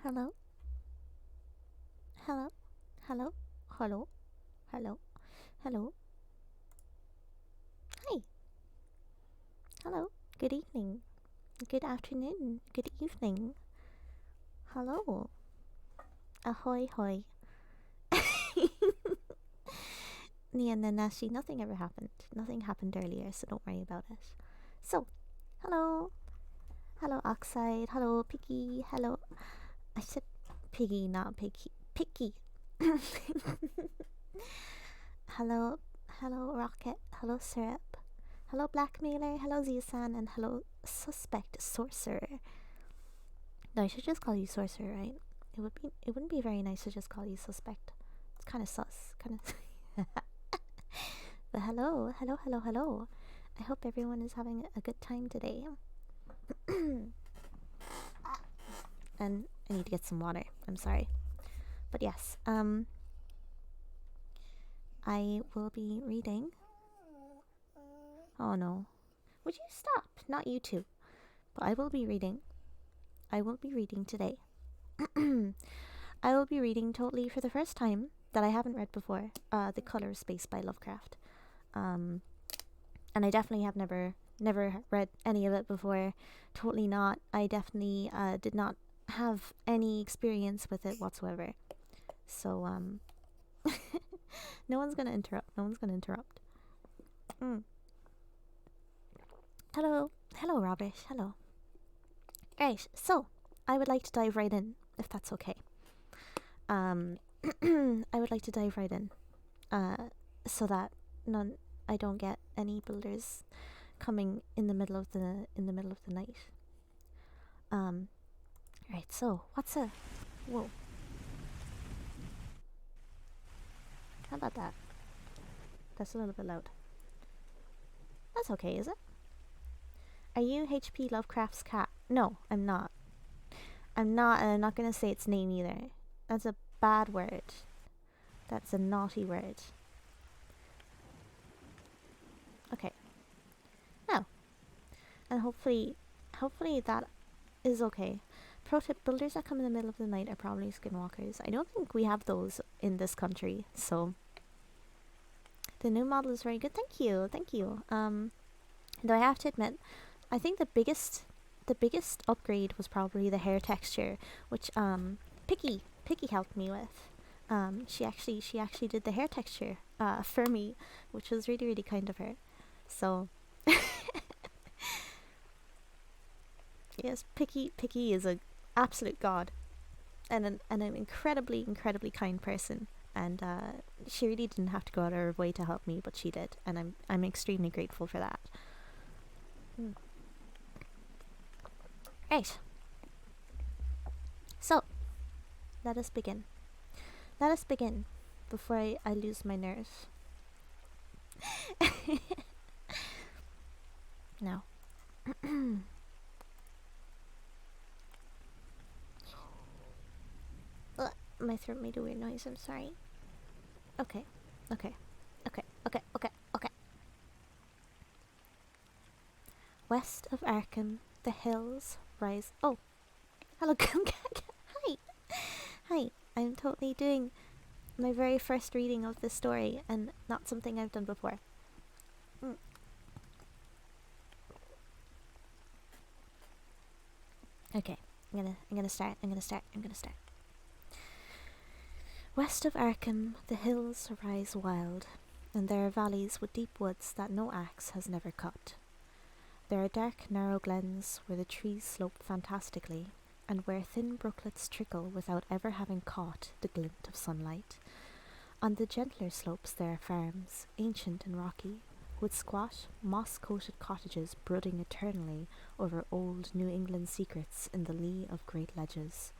Hello? Hello? Hello? Hello? Hello? Hello? Hi. Hello. Good evening. Good afternoon. Good evening. Hello. Ahoy hoy. Yeah, Nanashi, nothing ever happened. Nothing happened earlier, so don't worry about it. So, hello. Hello, Oxide. Hello, Picky. Hello. I said Piggy, not Picky. Picky. Hello. Hello, Rocket. Hello, Syrup. Hello, Blackmailer. Hello, Ziasan. And hello, Suspect Sorcerer. No, I should just call you Sorcerer, right? It wouldn't be very nice to just call you Suspect. It's kind of sus. Kind of. But hello. Hello, hello, hello. I hope everyone is having a good time today. And I need to get some water. I'm sorry. But yes, I will be reading. Oh no. Would you stop? Not you two. But I will be reading. I will be reading today. I will be reading totally for the first time that I haven't read before. The Color of Space by Lovecraft. And I definitely have never read any of it before. Totally not. I definitely did not have any experience with it whatsoever. So no one's gonna interrupt. No one's gonna interrupt. Hello. Hello, Rubbish. Hello. Right, so I would like to dive right in, if that's okay. I would like to dive right in, so that I don't get any builders coming in the middle of the night. Right. So whoa? How about that? That's a little bit loud. That's okay, is it? Are you H.P. Lovecraft's cat? No, I'm not. I'm not, and I'm not gonna say its name either. That's a bad word. That's a naughty word. Okay. Oh. And hopefully that is okay. Pro tip, builders that come in the middle of the night are probably skinwalkers. I don't think we have those in this country, so the new model is very good. Thank you. Though I have to admit, I think the biggest upgrade was probably the hair texture, which Picky helped me with. She actually did the hair texture for me, which was really, really kind of her. So yes, Picky is a absolute god, and an incredibly kind person. And she really didn't have to go out of her way to help me, but she did, and I'm extremely grateful for that. Right. So, let us begin. Let us begin before I lose my nerve. Now. My throat made a weird noise, I'm sorry. Okay. West of Arkham, the hills rise. Oh, hello, hi. Hi, I'm totally doing my very first reading of this story and not something I've done before. Okay, I'm gonna start. West of Arkham, the hills rise wild, and there are valleys with deep woods that no axe has never cut. There are dark, narrow glens where the trees slope fantastically, and where thin brooklets trickle without ever having caught the glint of sunlight. On the gentler slopes there are farms, ancient and rocky, with squat, moss-coated cottages brooding eternally over old New England secrets in the lee of great ledges.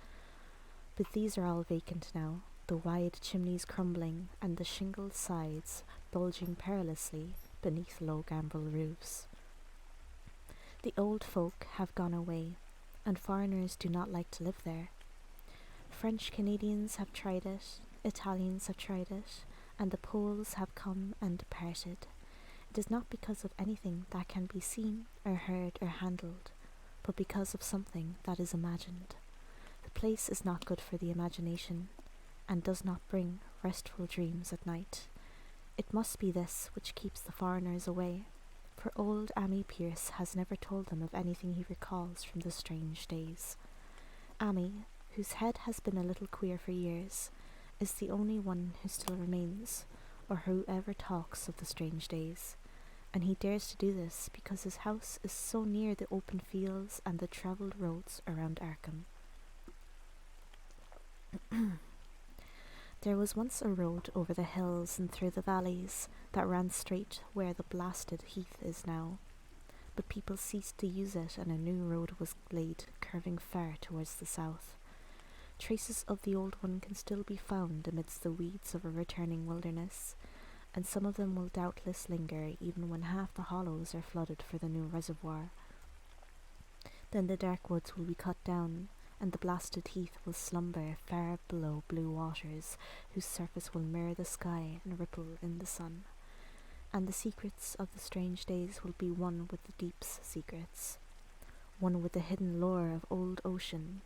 But these are all vacant now, the wide chimneys crumbling and the shingled sides bulging perilously beneath low gambrel roofs. The old folk have gone away, and foreigners do not like to live there. French Canadians have tried it, Italians have tried it, and the Poles have come and departed. It is not because of anything that can be seen or heard or handled, but because of something that is imagined. The place is not good for the imagination, and does not bring restful dreams at night. It must be this which keeps the foreigners away, for old Ammi Pierce has never told them of anything he recalls from the strange days. Ammi, whose head has been a little queer for years, is the only one who still remains, or who ever talks of the strange days, and he dares to do this because his house is so near the open fields and the travelled roads around Arkham. There was once a road over the hills and through the valleys that ran straight where the blasted heath is now, but people ceased to use it and a new road was laid, curving far towards the south. Traces of the old one can still be found amidst the weeds of a returning wilderness, and some of them will doubtless linger even when half the hollows are flooded for the new reservoir. Then the dark woods will be cut down, and the blasted heath will slumber far below blue waters, whose surface will mirror the sky and ripple in the sun. And the secrets of the strange days will be one with the deep's secrets, one with the hidden lore of old ocean,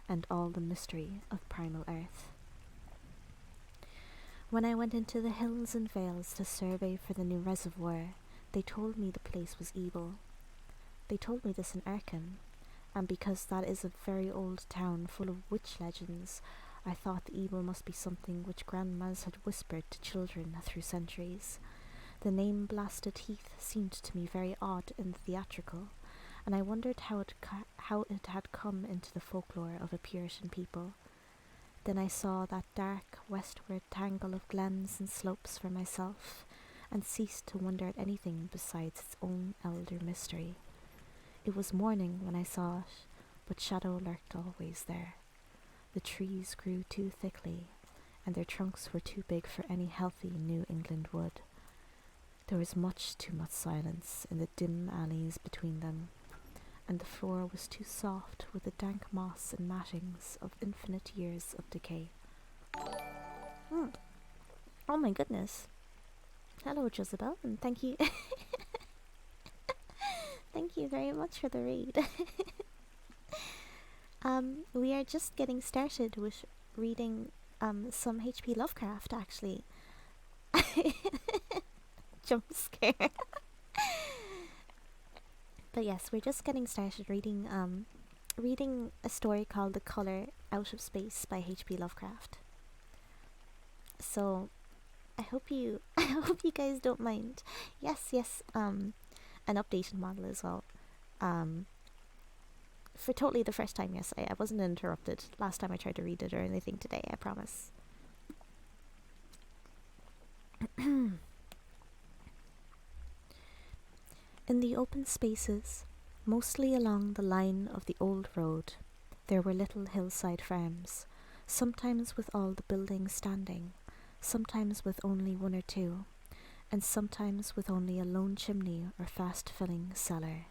and all the mystery of primal earth. When I went into the hills and vales to survey for the new reservoir, they told me the place was evil. They told me this in Arkham, and because that is a very old town full of witch legends, I thought the evil must be something which grandmas had whispered to children through centuries. The name Blasted Heath seemed to me very odd and theatrical, and I wondered how it had come into the folklore of a Puritan people. Then I saw that dark westward tangle of glens and slopes for myself, and ceased to wonder at anything besides its own elder mystery. It was morning when I saw it, but shadow lurked always there. The trees grew too thickly, and their trunks were too big for any healthy New England wood. There was much too much silence in the dim alleys between them, and the floor was too soft with the dank moss and mattings of infinite years of decay. Oh my goodness. Hello, Jezebel, and thank you. Thank you very much for the read. We are just getting started with reading some H.P. Lovecraft, actually. Jump scare. But yes, we're just getting started reading a story called The Color Out of Space by H.P. Lovecraft. So I hope you guys don't mind. Yes, an updated model as well. For totally the first time, yes, I wasn't interrupted last time I tried to read it or anything today, I promise. In the open spaces, mostly along the line of the old road, there were little hillside farms, sometimes with all the buildings standing, sometimes with only one or two, and sometimes with only a lone chimney or fast-filling cellar.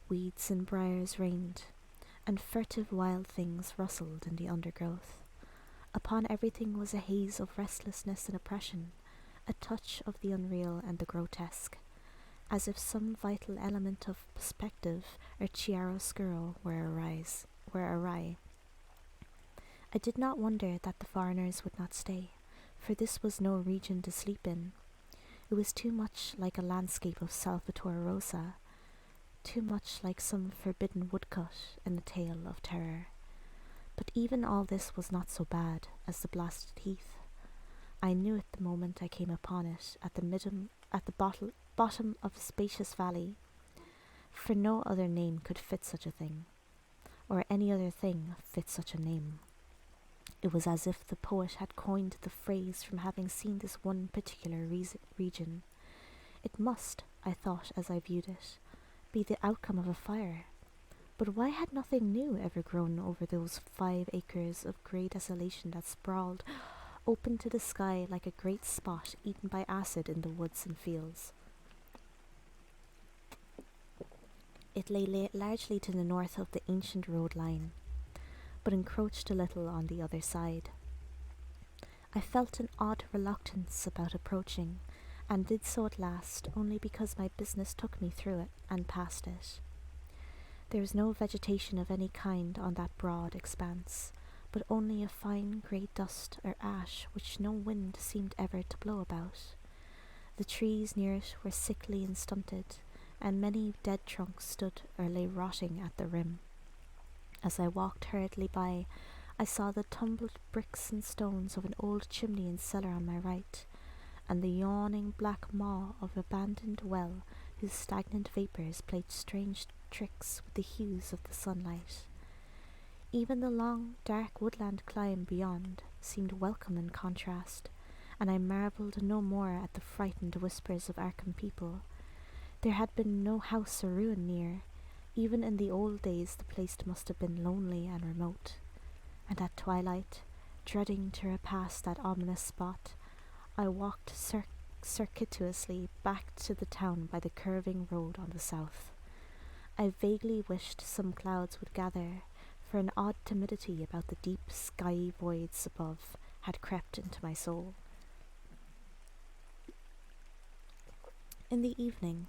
Weeds and briars reigned, and furtive wild things rustled in the undergrowth. Upon everything was a haze of restlessness and oppression, a touch of the unreal and the grotesque, as if some vital element of perspective or chiaroscuro were awry. I did not wonder that the foreigners would not stay, for this was no region to sleep in. It was too much like a landscape of Salvator Rosa, too much like some forbidden woodcut in a tale of terror. But even all this was not so bad as the blasted heath. I knew it the moment I came upon it at the bottom of a spacious valley, for no other name could fit such a thing, or any other thing fit such a name. It was as if the poet had coined the phrase from having seen this one particular region. It must, I thought as I viewed it, be the outcome of a fire. But why had nothing new ever grown over those 5 acres of grey desolation that sprawled open to the sky like a great spot eaten by acid in the woods and fields? It lay largely to the north of the ancient road line, but encroached a little on the other side. I felt an odd reluctance about approaching, and did so at last only because my business took me through it and past it. There was no vegetation of any kind on that broad expanse, but only a fine grey dust or ash which no wind seemed ever to blow about. The trees near it were sickly and stunted, and many dead trunks stood or lay rotting at the rim. As I walked hurriedly by, I saw the tumbled bricks and stones of an old chimney and cellar on my right, and the yawning black maw of an abandoned well whose stagnant vapours played strange tricks with the hues of the sunlight. Even the long, dark woodland climb beyond seemed welcome in contrast, and I marvelled no more at the frightened whispers of Arkham people. There had been no house or ruin near. Even in the old days the place must have been lonely and remote, and at twilight, dreading to repass that ominous spot, I walked circuitously back to the town by the curving road on the south. I vaguely wished some clouds would gather, for an odd timidity about the deep skyey voids above had crept into my soul. In the evening,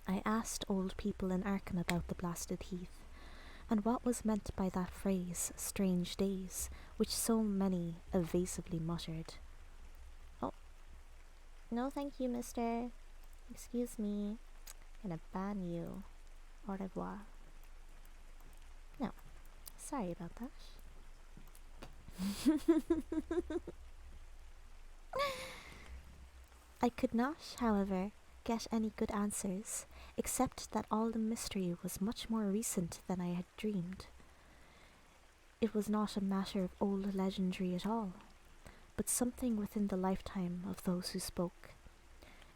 I asked old people in Arkham about the blasted heath, and what was meant by that phrase, strange days, which so many evasively muttered. "Oh, no thank you, mister. Excuse me. I'm gonna ban you. Au revoir." No, sorry about that. I could not, however, get any good answers, except that all the mystery was much more recent than I had dreamed. It was not a matter of old legendary at all, but something within the lifetime of those who spoke.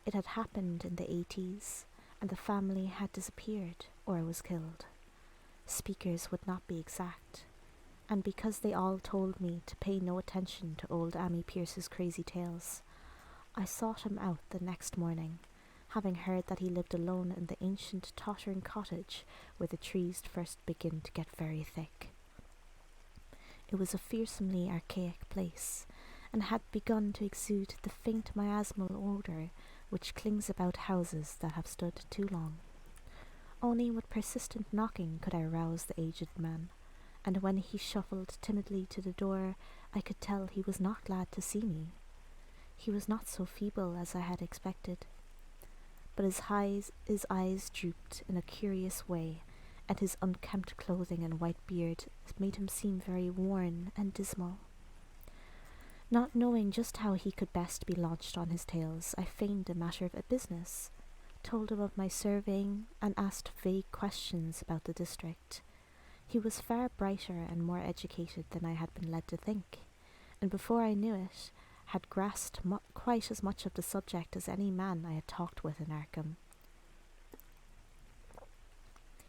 It had happened in the 80s, and the family had disappeared or was killed. Speakers would not be exact, and because they all told me to pay no attention to old Ammi Pierce's crazy tales, I sought him out the next morning, having heard that he lived alone in the ancient tottering cottage where the trees first begin to get very thick. It was a fearsomely archaic place, and had begun to exude the faint miasmal odour which clings about houses that have stood too long. Only with persistent knocking could I rouse the aged man, and when he shuffled timidly to the door, I could tell he was not glad to see me. He was not so feeble as I had expected, but his eyes drooped in a curious way, and his unkempt clothing and white beard made him seem very worn and dismal. Not knowing just how he could best be launched on his tales, I feigned a matter of business, told him of my surveying, and asked vague questions about the district. He was far brighter and more educated than I had been led to think, and before I knew it, had grasped quite as much of the subject as any man I had talked with in Arkham.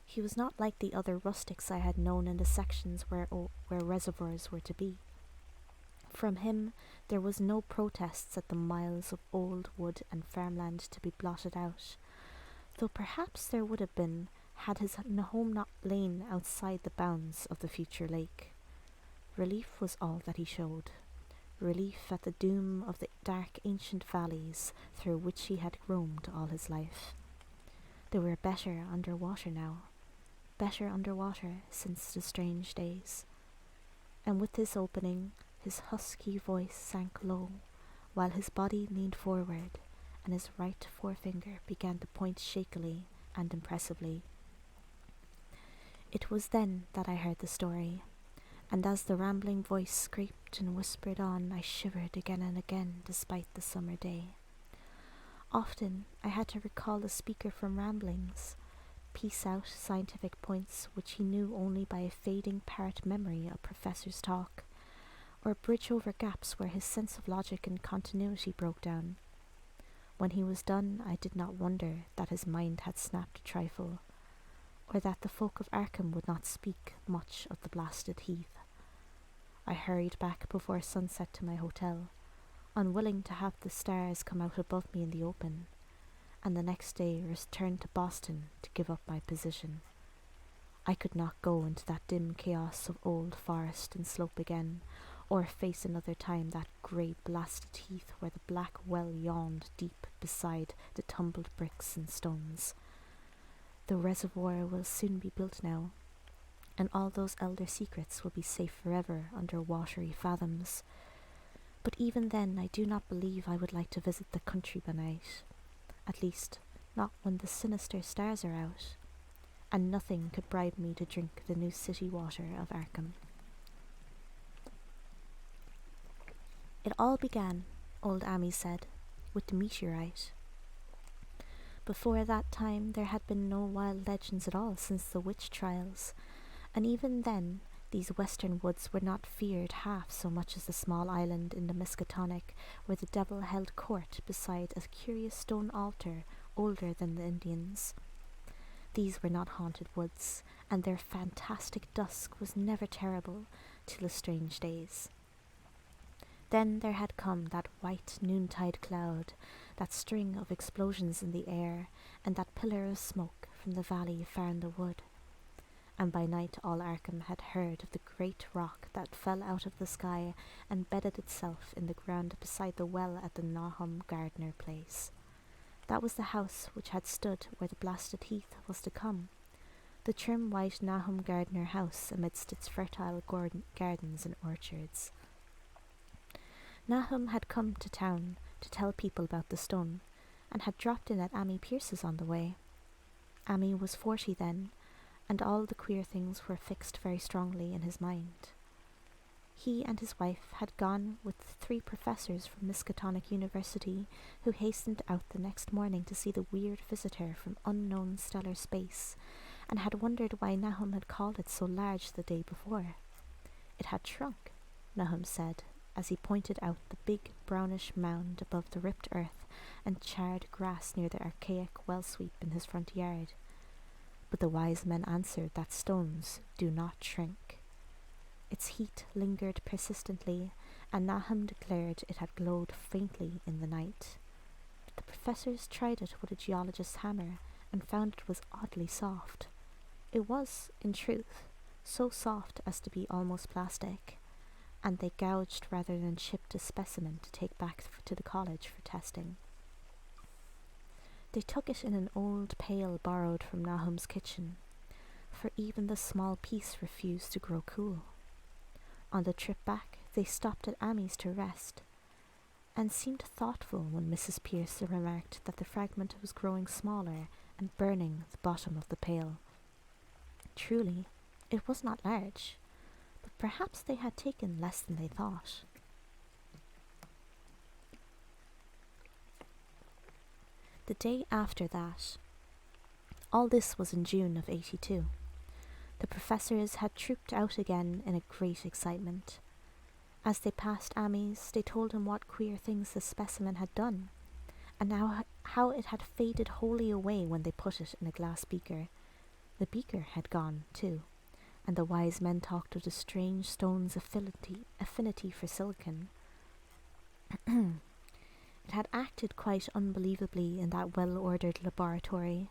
He was not like the other rustics I had known in the sections where reservoirs were to be. From him there was no protests at the miles of old wood and farmland to be blotted out, though perhaps there would have been had his home not lain outside the bounds of the future lake. Relief was all that he showed. Relief at the doom of the dark ancient valleys through which he had roamed all his life. They were better under water now, better under water since the strange days. And with this opening, his husky voice sank low, while his body leaned forward, and his right forefinger began to point shakily and impressively. It was then that I heard the story, and as the rambling voice scraped and whispered on, I shivered again and again despite the summer day. Often I had to recall the speaker from ramblings, piece out scientific points which he knew only by a fading parrot memory of professors' talk, or bridge over gaps where his sense of logic and continuity broke down. When he was done, I did not wonder that his mind had snapped a trifle, or that the folk of Arkham would not speak much of the blasted heath. I hurried back before sunset to my hotel, unwilling to have the stars come out above me in the open, and the next day returned to Boston to give up my position. I could not go into that dim chaos of old forest and slope again, or face another time that grey blasted heath where the black well yawned deep beside the tumbled bricks and stones. The reservoir will soon be built now, and all those elder secrets will be safe forever under watery fathoms. But even then I do not believe I would like to visit the country by night. At least, not when the sinister stars are out, and nothing could bribe me to drink the new city water of Arkham. It all began, old Amy said, with the meteorite. Before that time there had been no wild legends at all since the witch trials, and even then these western woods were not feared half so much as the small island in the Miskatonic where the devil held court beside a curious stone altar older than the Indians. These were not haunted woods, and their fantastic dusk was never terrible till the strange days. Then there had come that white noontide cloud, that string of explosions in the air, and that pillar of smoke from the valley far in the wood. And by night all Arkham had heard of the great rock that fell out of the sky and bedded itself in the ground beside the well at the Nahum Gardner place. That was the house which had stood where the blasted heath was to come, the trim white Nahum Gardner house amidst its fertile gardens and orchards. Nahum had come to town to tell people about the stone, and had dropped in at Amy Pierce's on the way. Amy was 40 then, and all the queer things were fixed very strongly in his mind. He and his wife had gone with 3 professors from Miskatonic University, who hastened out the next morning to see the weird visitor from unknown stellar space, and had wondered why Nahum had called it so large the day before. It had shrunk, Nahum said, as he pointed out the big brownish mound above the ripped earth and charred grass near the archaic well sweep in his front yard. But the wise men answered that stones do not shrink. Its heat lingered persistently, and Nahum declared it had glowed faintly in the night. The professors tried it with a geologist's hammer and found it was oddly soft. It was, in truth, so soft as to be almost plastic, and they gouged rather than chipped a specimen to take back to the college for testing. They took it in an old pail borrowed from Nahum's kitchen, for even the small piece refused to grow cool. On the trip back, they stopped at Amy's to rest, and seemed thoughtful when Mrs. Pierce remarked that the fragment was growing smaller and burning the bottom of the pail. Truly, it was not large, but perhaps they had taken less than they thought. The day after that, all this was in June of 82. The professors had trooped out again in a great excitement. As they passed Amy's, they told him what queer things the specimen had done, and now how it had faded wholly away when they put it in a glass beaker. The beaker had gone, too, and the wise men talked of the strange stone's affinity for silicon. It had acted quite unbelievably in that well-ordered laboratory,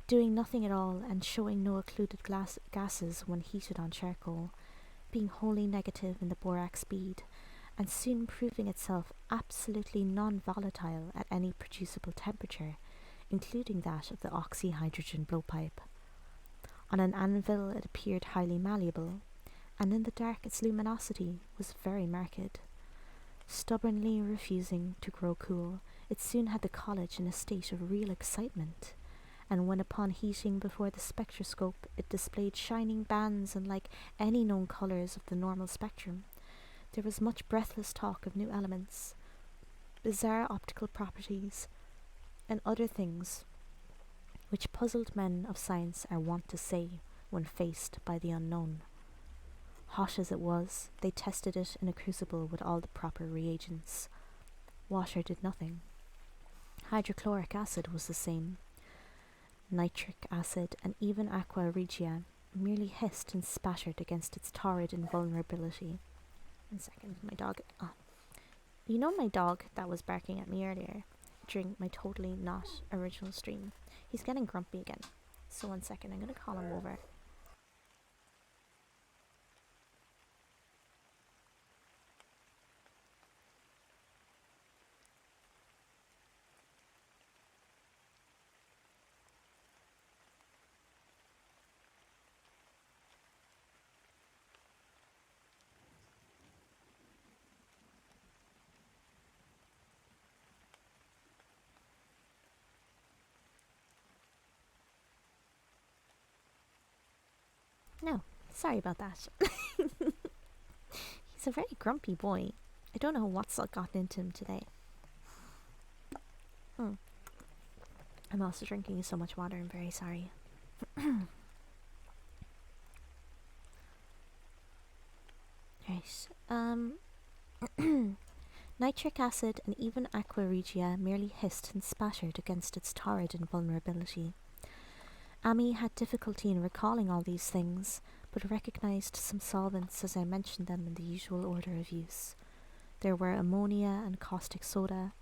doing nothing at all and showing no occluded gases when heated on charcoal, being wholly negative in the borax bead, and soon proving itself absolutely non-volatile at any producible temperature, including that of the oxyhydrogen blowpipe. On an anvil it appeared highly malleable, and in the dark its luminosity was very marked. Stubbornly refusing to grow cool, it soon had the college in a state of real excitement, and when upon heating before the spectroscope it displayed shining bands unlike any known colours of the normal spectrum, there was much breathless talk of new elements, bizarre optical properties, and other things which puzzled men of science are wont to say when faced by the unknown. Hot as it was, they tested it in a crucible with all the proper reagents. Water did nothing. Hydrochloric acid was the same. Nitric acid and even aqua regia merely hissed and spattered against its torrid invulnerability. 1 second, my dog. You know my dog that was barking at me earlier during my totally not original stream? He's getting grumpy again. So 1 second, I'm going to call him over. No, sorry about that. He's a very grumpy boy. I don't know what's gotten into him today. Mm. I'm also drinking so much water, I'm very sorry. Right. Nitric acid and even aqua regia merely hissed and spattered against its torrid invulnerability. Amy had difficulty in recalling all these things, but recognized some solvents as I mentioned them in the usual order of use. There were ammonia and caustic soda,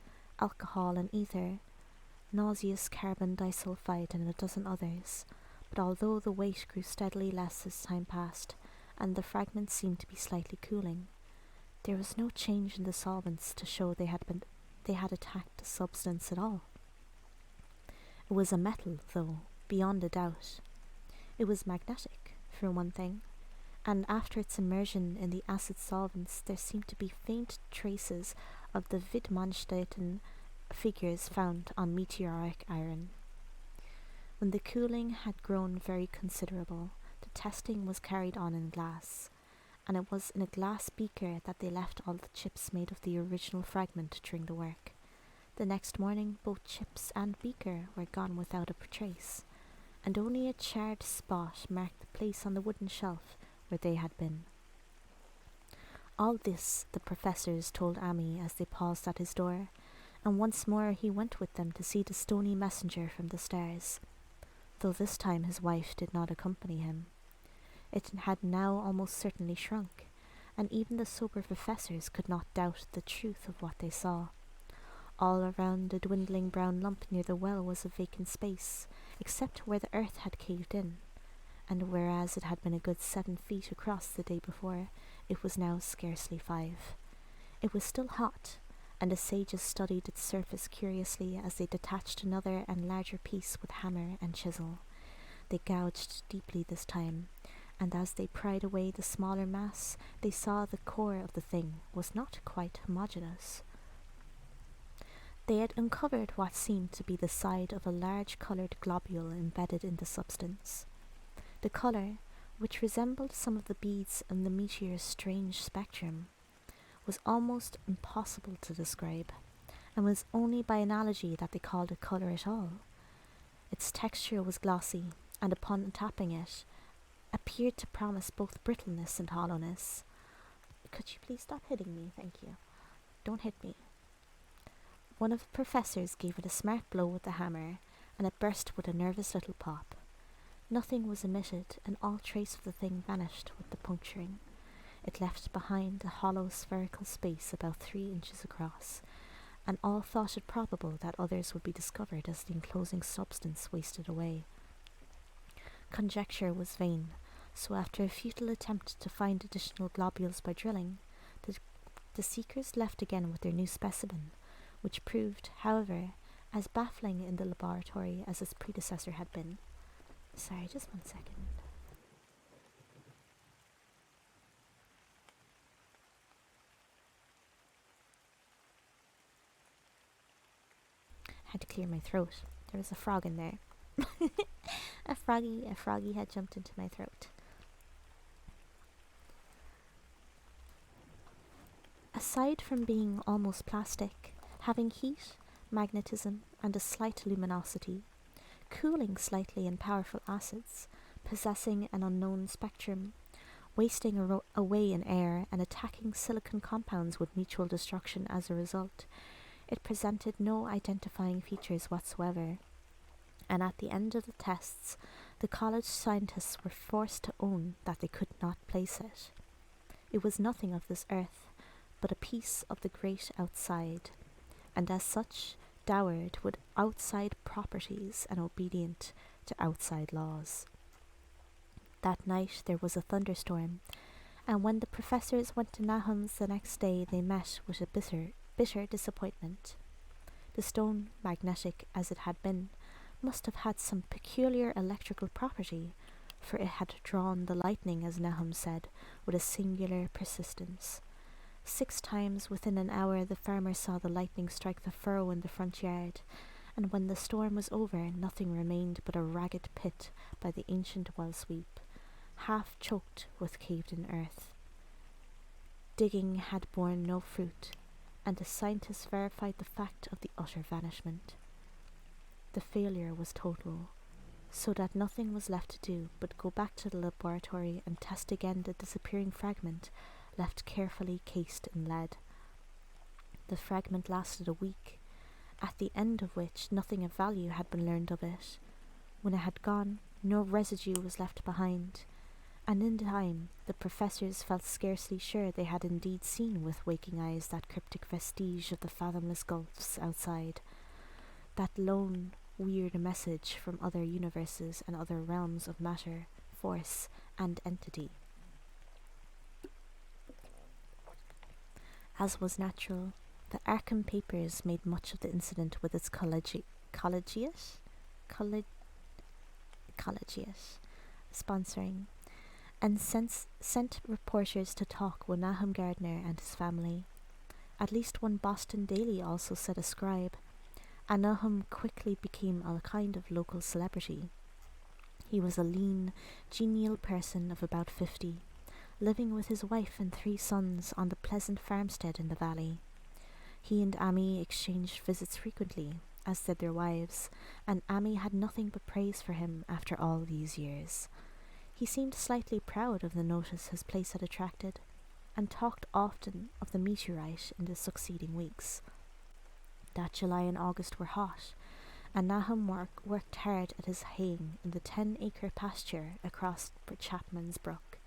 alcohol and ether, nauseous carbon disulfide and a dozen others, but although the weight grew steadily less as time passed, and the fragments seemed to be slightly cooling, there was no change in the solvents to show they had attacked the substance at all. It was a metal, though, beyond a doubt. It was magnetic, for one thing, and after its immersion in the acid solvents there seemed to be faint traces of the Wittgenstein figures found on meteoric iron. When the cooling had grown very considerable, the testing was carried on in glass, and it was in a glass beaker that they left all the chips made of the original fragment during the work. The next morning both chips and beaker were gone without a trace, and only a charred spot marked the place on the wooden shelf where they had been. All this the professors told Amy as they paused at his door, and once more he went with them to see the stony messenger from the stars, though this time his wife did not accompany him. It had now almost certainly shrunk, and even the sober professors could not doubt the truth of what they saw. All around the dwindling brown lump near the well was a vacant space, except where the earth had caved in, and whereas it had been a good 7 feet across the day before, it was now scarcely 5. It was still hot, and the sages studied its surface curiously as they detached another and larger piece with hammer and chisel. They gouged deeply this time, and as they pried away the smaller mass, they saw the core of the thing was not quite homogeneous. They had uncovered what seemed to be the side of a large coloured globule embedded in the substance. The colour, which resembled some of the beads in the meteor's strange spectrum, was almost impossible to describe, and was only by analogy that they called it colour at all. Its texture was glossy, and upon tapping it, appeared to promise both brittleness and hollowness. Could you please stop hitting me? Thank you. Don't hit me. One of the professors gave it a smart blow with the hammer, and it burst with a nervous little pop. Nothing was emitted, and all trace of the thing vanished with the puncturing. It left behind a hollow spherical space about 3 inches across, and all thought it probable that others would be discovered as the enclosing substance wasted away. Conjecture was vain, so after a futile attempt to find additional globules by drilling, the seekers left again with their new specimen, which proved, however, as baffling in the laboratory as its predecessor had been. Sorry, just 1 second. Had to clear my throat. There was a frog in there. a froggy had jumped into my throat. Aside from being almost plastic, having heat, magnetism, and a slight luminosity, cooling slightly in powerful acids, possessing an unknown spectrum, wasting away in air, and attacking silicon compounds with mutual destruction as a result, it presented no identifying features whatsoever, and at the end of the tests, the college scientists were forced to own that they could not place it. It was nothing of this earth, but a piece of the great outside, and as such, dowered with outside properties and obedient to outside laws. That night there was a thunderstorm, and when the professors went to Nahum's the next day, they met with a bitter disappointment. The stone, magnetic as it had been, must have had some peculiar electrical property, for it had drawn the lightning, as Nahum said, with a singular persistence. 6 times within an hour the farmer saw the lightning strike the furrow in the front yard, and when the storm was over, nothing remained but a ragged pit by the ancient well sweep, half choked with caved-in earth. Digging had borne no fruit, and the scientists verified the fact of the utter vanishment. The failure was total, so that nothing was left to do but go back to the laboratory and test again the disappearing fragment left carefully cased in lead. The fragment lasted a week, at the end of which nothing of value had been learned of it. When it had gone, no residue was left behind, and in time the professors felt scarcely sure they had indeed seen with waking eyes that cryptic vestige of the fathomless gulfs outside, that lone, weird message from other universes and other realms of matter, force, and entity. As was natural, the Arkham papers made much of the incident with its collegiate sponsoring, and sent reporters to talk with Nahum Gardner and his family. At least one Boston daily also sent a scribe, and Nahum quickly became a kind of local celebrity. He was a lean, genial person of about 50, living with his wife and 3 sons on the pleasant farmstead in the valley. He and Amy exchanged visits frequently, as did their wives, and Amy had nothing but praise for him after all these years. He seemed slightly proud of the notice his place had attracted, and talked often of the meteorite in the succeeding weeks. That July and August were hot, and Nahum worked hard at his haying in the 10-acre pasture across Chapman's Brook,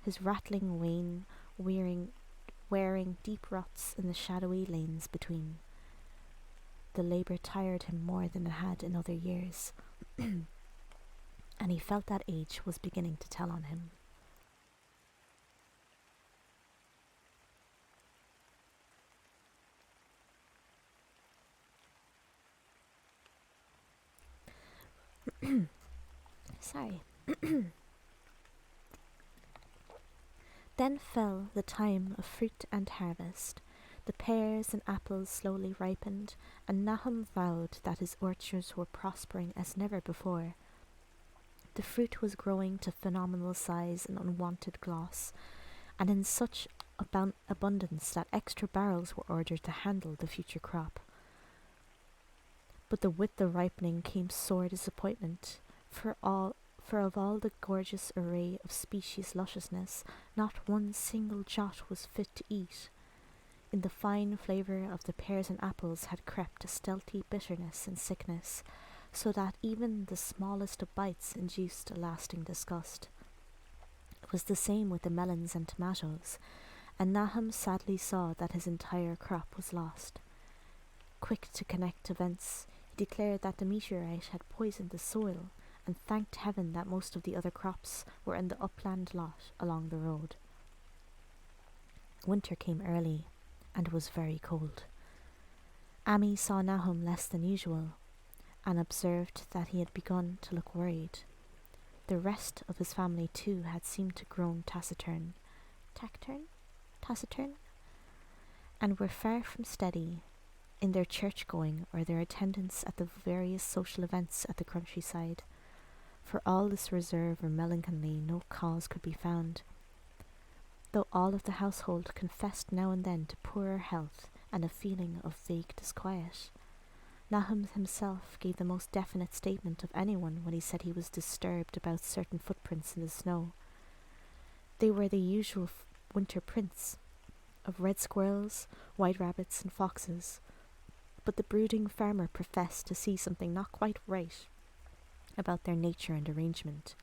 his rattling wain wearing deep ruts in the shadowy lanes between. The labour tired him more than it had in other years, and he felt that age was beginning to tell on him. Sorry. Then fell the time of fruit and harvest. The pears and apples slowly ripened, and Nahum vowed that his orchards were prospering as never before. The fruit was growing to phenomenal size and unwonted gloss, and in such abundance that extra barrels were ordered to handle the future crop. But with the ripening came sore disappointment, for of all the gorgeous array of species lusciousness, not one single jot was fit to eat. In the fine flavour of the pears and apples had crept a stealthy bitterness and sickness, so that even the smallest of bites induced a lasting disgust. It was the same with the melons and tomatoes, and Nahum sadly saw that his entire crop was lost. Quick to connect events, he declared that the meteorite had poisoned the soil, and thanked heaven that most of the other crops were in the upland lot along the road. Winter came early, and was very cold. Amy saw Nahum less than usual, and observed that he had begun to look worried. The rest of his family, too, had seemed to grow taciturn, and were far from steady in their church-going or their attendance at the various social events at the countryside. For all this reserve or melancholy no cause could be found, though all of the household confessed now and then to poorer health and a feeling of vague disquiet. Nahum himself gave the most definite statement of anyone when he said he was disturbed about certain footprints in the snow. They were the usual winter prints of red squirrels, white rabbits, and foxes, but the brooding farmer professed to see something not quite right about their nature and arrangement.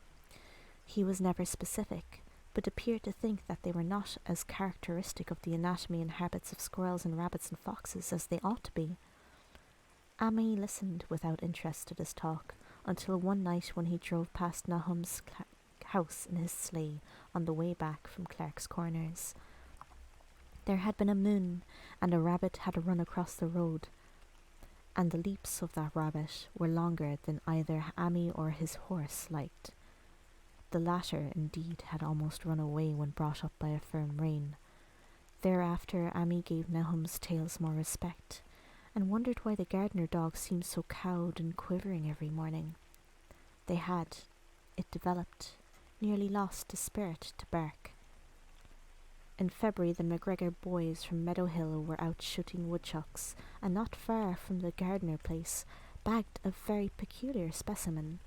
He was never specific, but appeared to think that they were not as characteristic of the anatomy and habits of squirrels and rabbits and foxes as they ought to be. Amy listened without interest to this talk, until one night when he drove past Nahum's house in his sleigh on the way back from Clark's Corners. There had been a moon, and a rabbit had run across the road, and the leaps of that rabbit were longer than either Amy or his horse liked. The latter, indeed, had almost run away when brought up by a firm rein. Thereafter Amy gave Nahum's tales more respect, and wondered why the gardener dog seemed so cowed and quivering every morning. They had, it developed, nearly lost the spirit to bark. In February the McGregor boys from Meadow Hill were out shooting woodchucks, and not far from the Gardner place bagged a very peculiar specimen.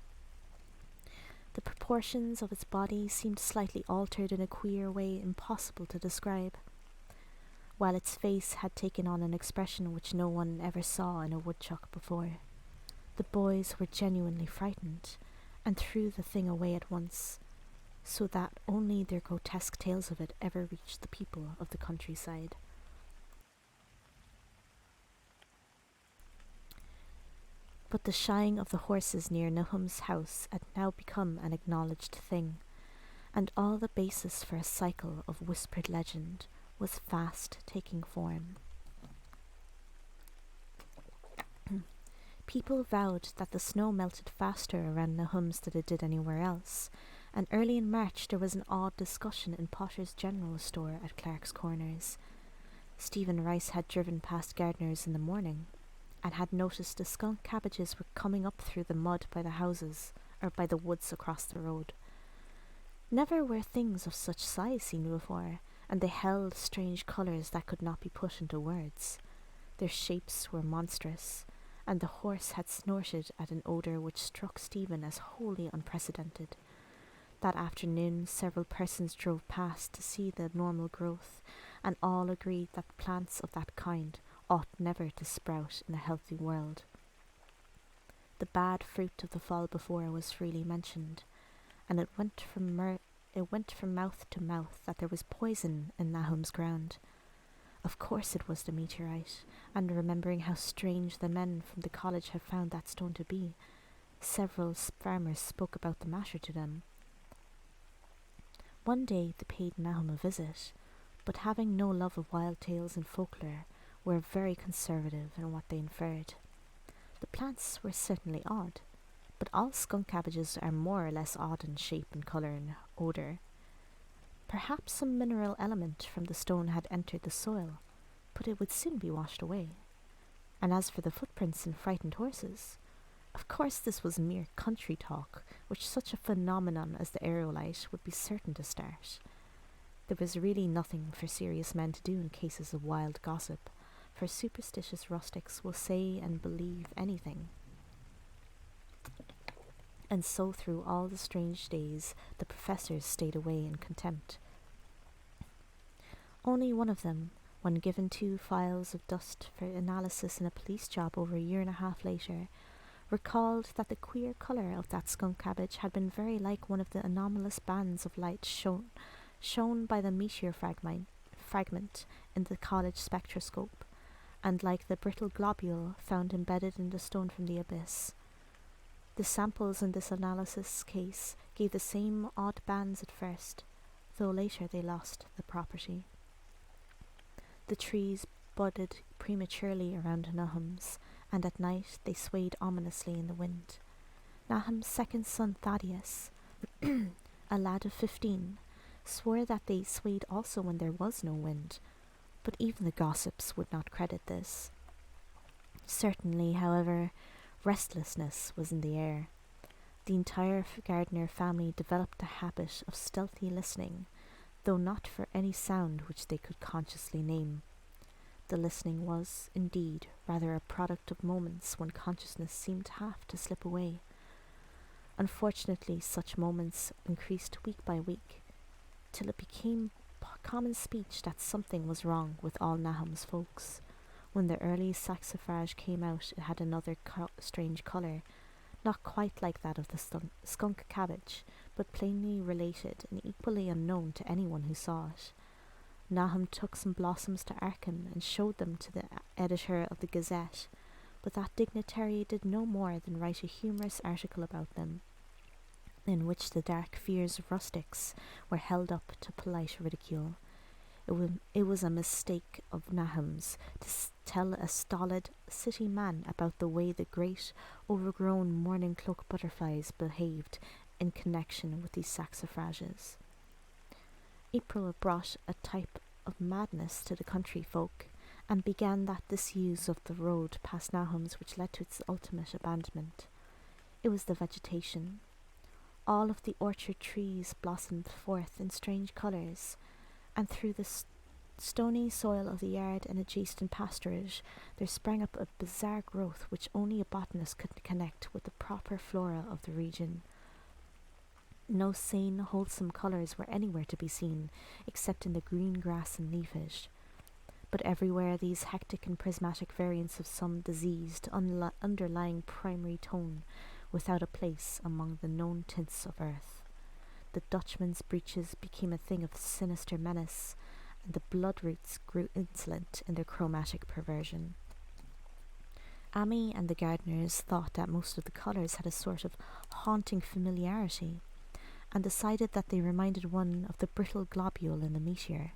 The proportions of its body seemed slightly altered in a queer way impossible to describe, while its face had taken on an expression which no one ever saw in a woodchuck before. The boys were genuinely frightened, and threw the thing away at once, so that only their grotesque tales of it ever reached the people of the countryside. But the shying of the horses near Nahum's house had now become an acknowledged thing, and all the basis for a cycle of whispered legend was fast taking form. People vowed that the snow melted faster around Nahum's than it did anywhere else, and early in March there was an odd discussion in Potter's General Store at Clark's Corners. Stephen Rice had driven past Gardner's in the morning, and had noticed the skunk cabbages were coming up through the mud by the houses, or by the woods across the road. Never were things of such size seen before, and they held strange colours that could not be put into words. Their shapes were monstrous, and the horse had snorted at an odour which struck Stephen as wholly unprecedented. That afternoon several persons drove past to see the normal growth, and all agreed that plants of that kind ought never to sprout in a healthy world. The bad fruit of the fall before was freely mentioned, and it went from mouth to mouth that there was poison in Nahum's ground. Of course it was the meteorite, and remembering how strange the men from the college had found that stone to be, several farmers spoke about the matter to them. One day they paid Nahum a visit, but having no love of wild tales and folklore, were very conservative in what they inferred. The plants were certainly odd, but all skunk cabbages are more or less odd in shape and colour and odour. Perhaps some mineral element from the stone had entered the soil, but it would soon be washed away. And as for the footprints and frightened horses, of course this was mere country talk, which such a phenomenon as the aerolite would be certain to start. There was really nothing for serious men to do in cases of wild gossip, for superstitious rustics will say and believe anything. And so through all the strange days the professors stayed away in contempt. Only one of them, when given 2 files of dust for analysis in a police job over a year and a half later, recalled that the queer colour of that skunk cabbage had been very like one of the anomalous bands of light shown by the meteor fragment in the college spectroscope, and like the brittle globule found embedded in the stone from the abyss. The samples in this analysis case gave the same odd bands at first, though later they lost the property. The trees budded prematurely around Nahum's, and at night they swayed ominously in the wind. Nahum's second son Thaddeus, a lad of 15, swore that they swayed also when there was no wind, but even the gossips would not credit this. Certainly, however, restlessness was in the air. The entire Gardner family developed a habit of stealthy listening, though not for any sound which they could consciously name. The listening was, indeed, rather a product of moments when consciousness seemed half to slip away. Unfortunately, such moments increased week by week, till it became common speech that something was wrong with all Nahum's folks. When the early saxifrage came out, it had another strange colour, not quite like that of the skunk cabbage, but plainly related and equally unknown to anyone who saw it. Nahum took some blossoms to Arkham and showed them to the editor of the Gazette, but that dignitary did no more than write a humorous article about them, in which the dark fears of rustics were held up to polite ridicule. It was a mistake of Nahum's to tell a stolid city man about the way the great, overgrown morning cloak butterflies behaved in connection with these saxifrages. April brought a type of madness to the country folk, and began that disuse of the road past Nahum's which led to its ultimate abandonment. It was the vegetation. All of the orchard trees blossomed forth in strange colours, and through the stony soil of the yard and adjacent pasturage there sprang up a bizarre growth which only a botanist could connect with the proper flora of the region. No sane, wholesome colours were anywhere to be seen, except in the green grass and leafage, but everywhere these hectic and prismatic variants of some diseased, underlying primary tone without a place among the known tints of earth. The Dutchman's breeches became a thing of sinister menace, and the bloodroots grew insolent in their chromatic perversion. Amy and the gardeners thought that most of the colours had a sort of haunting familiarity, and decided that they reminded one of the brittle globule in the meteor.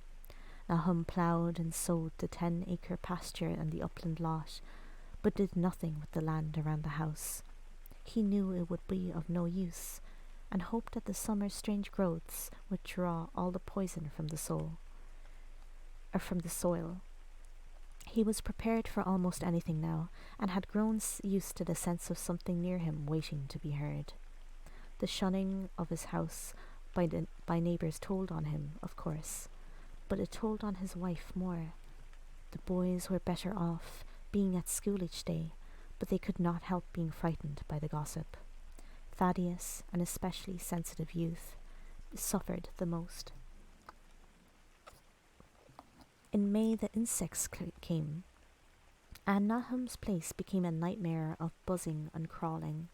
Nahum ploughed and sowed the 10-acre pasture and the upland lot, but did nothing with the land around the house. He knew it would be of no use, and hoped that the summer's strange growths would draw all the poison from the soil. He was prepared for almost anything now, and had grown used to the sense of something near him waiting to be heard. The shunning of his house by neighbours told on him, of course, but it told on his wife more. The boys were better off, being at school each day, but they could not help being frightened by the gossip. Thaddeus, an especially sensitive youth, suffered the most. In May the insects came, and Nahum's place became a nightmare of buzzing and crawling.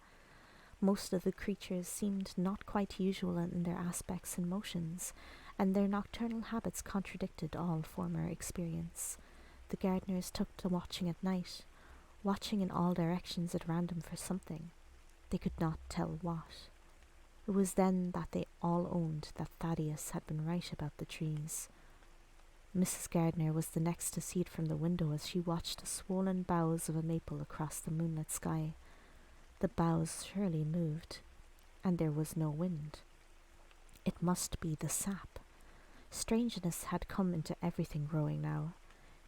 Most of the creatures seemed not quite usual in their aspects and motions, and their nocturnal habits contradicted all former experience. The gardeners took to watching at night, watching in all directions at random for something. They could not tell what. It was then that they all owned that Thaddeus had been right about the trees. Mrs. Gardner was the next to see it from the window as she watched the swollen boughs of a maple across the moonlit sky. The boughs surely moved, and there was no wind. It must be the sap. Strangeness had come into everything growing now,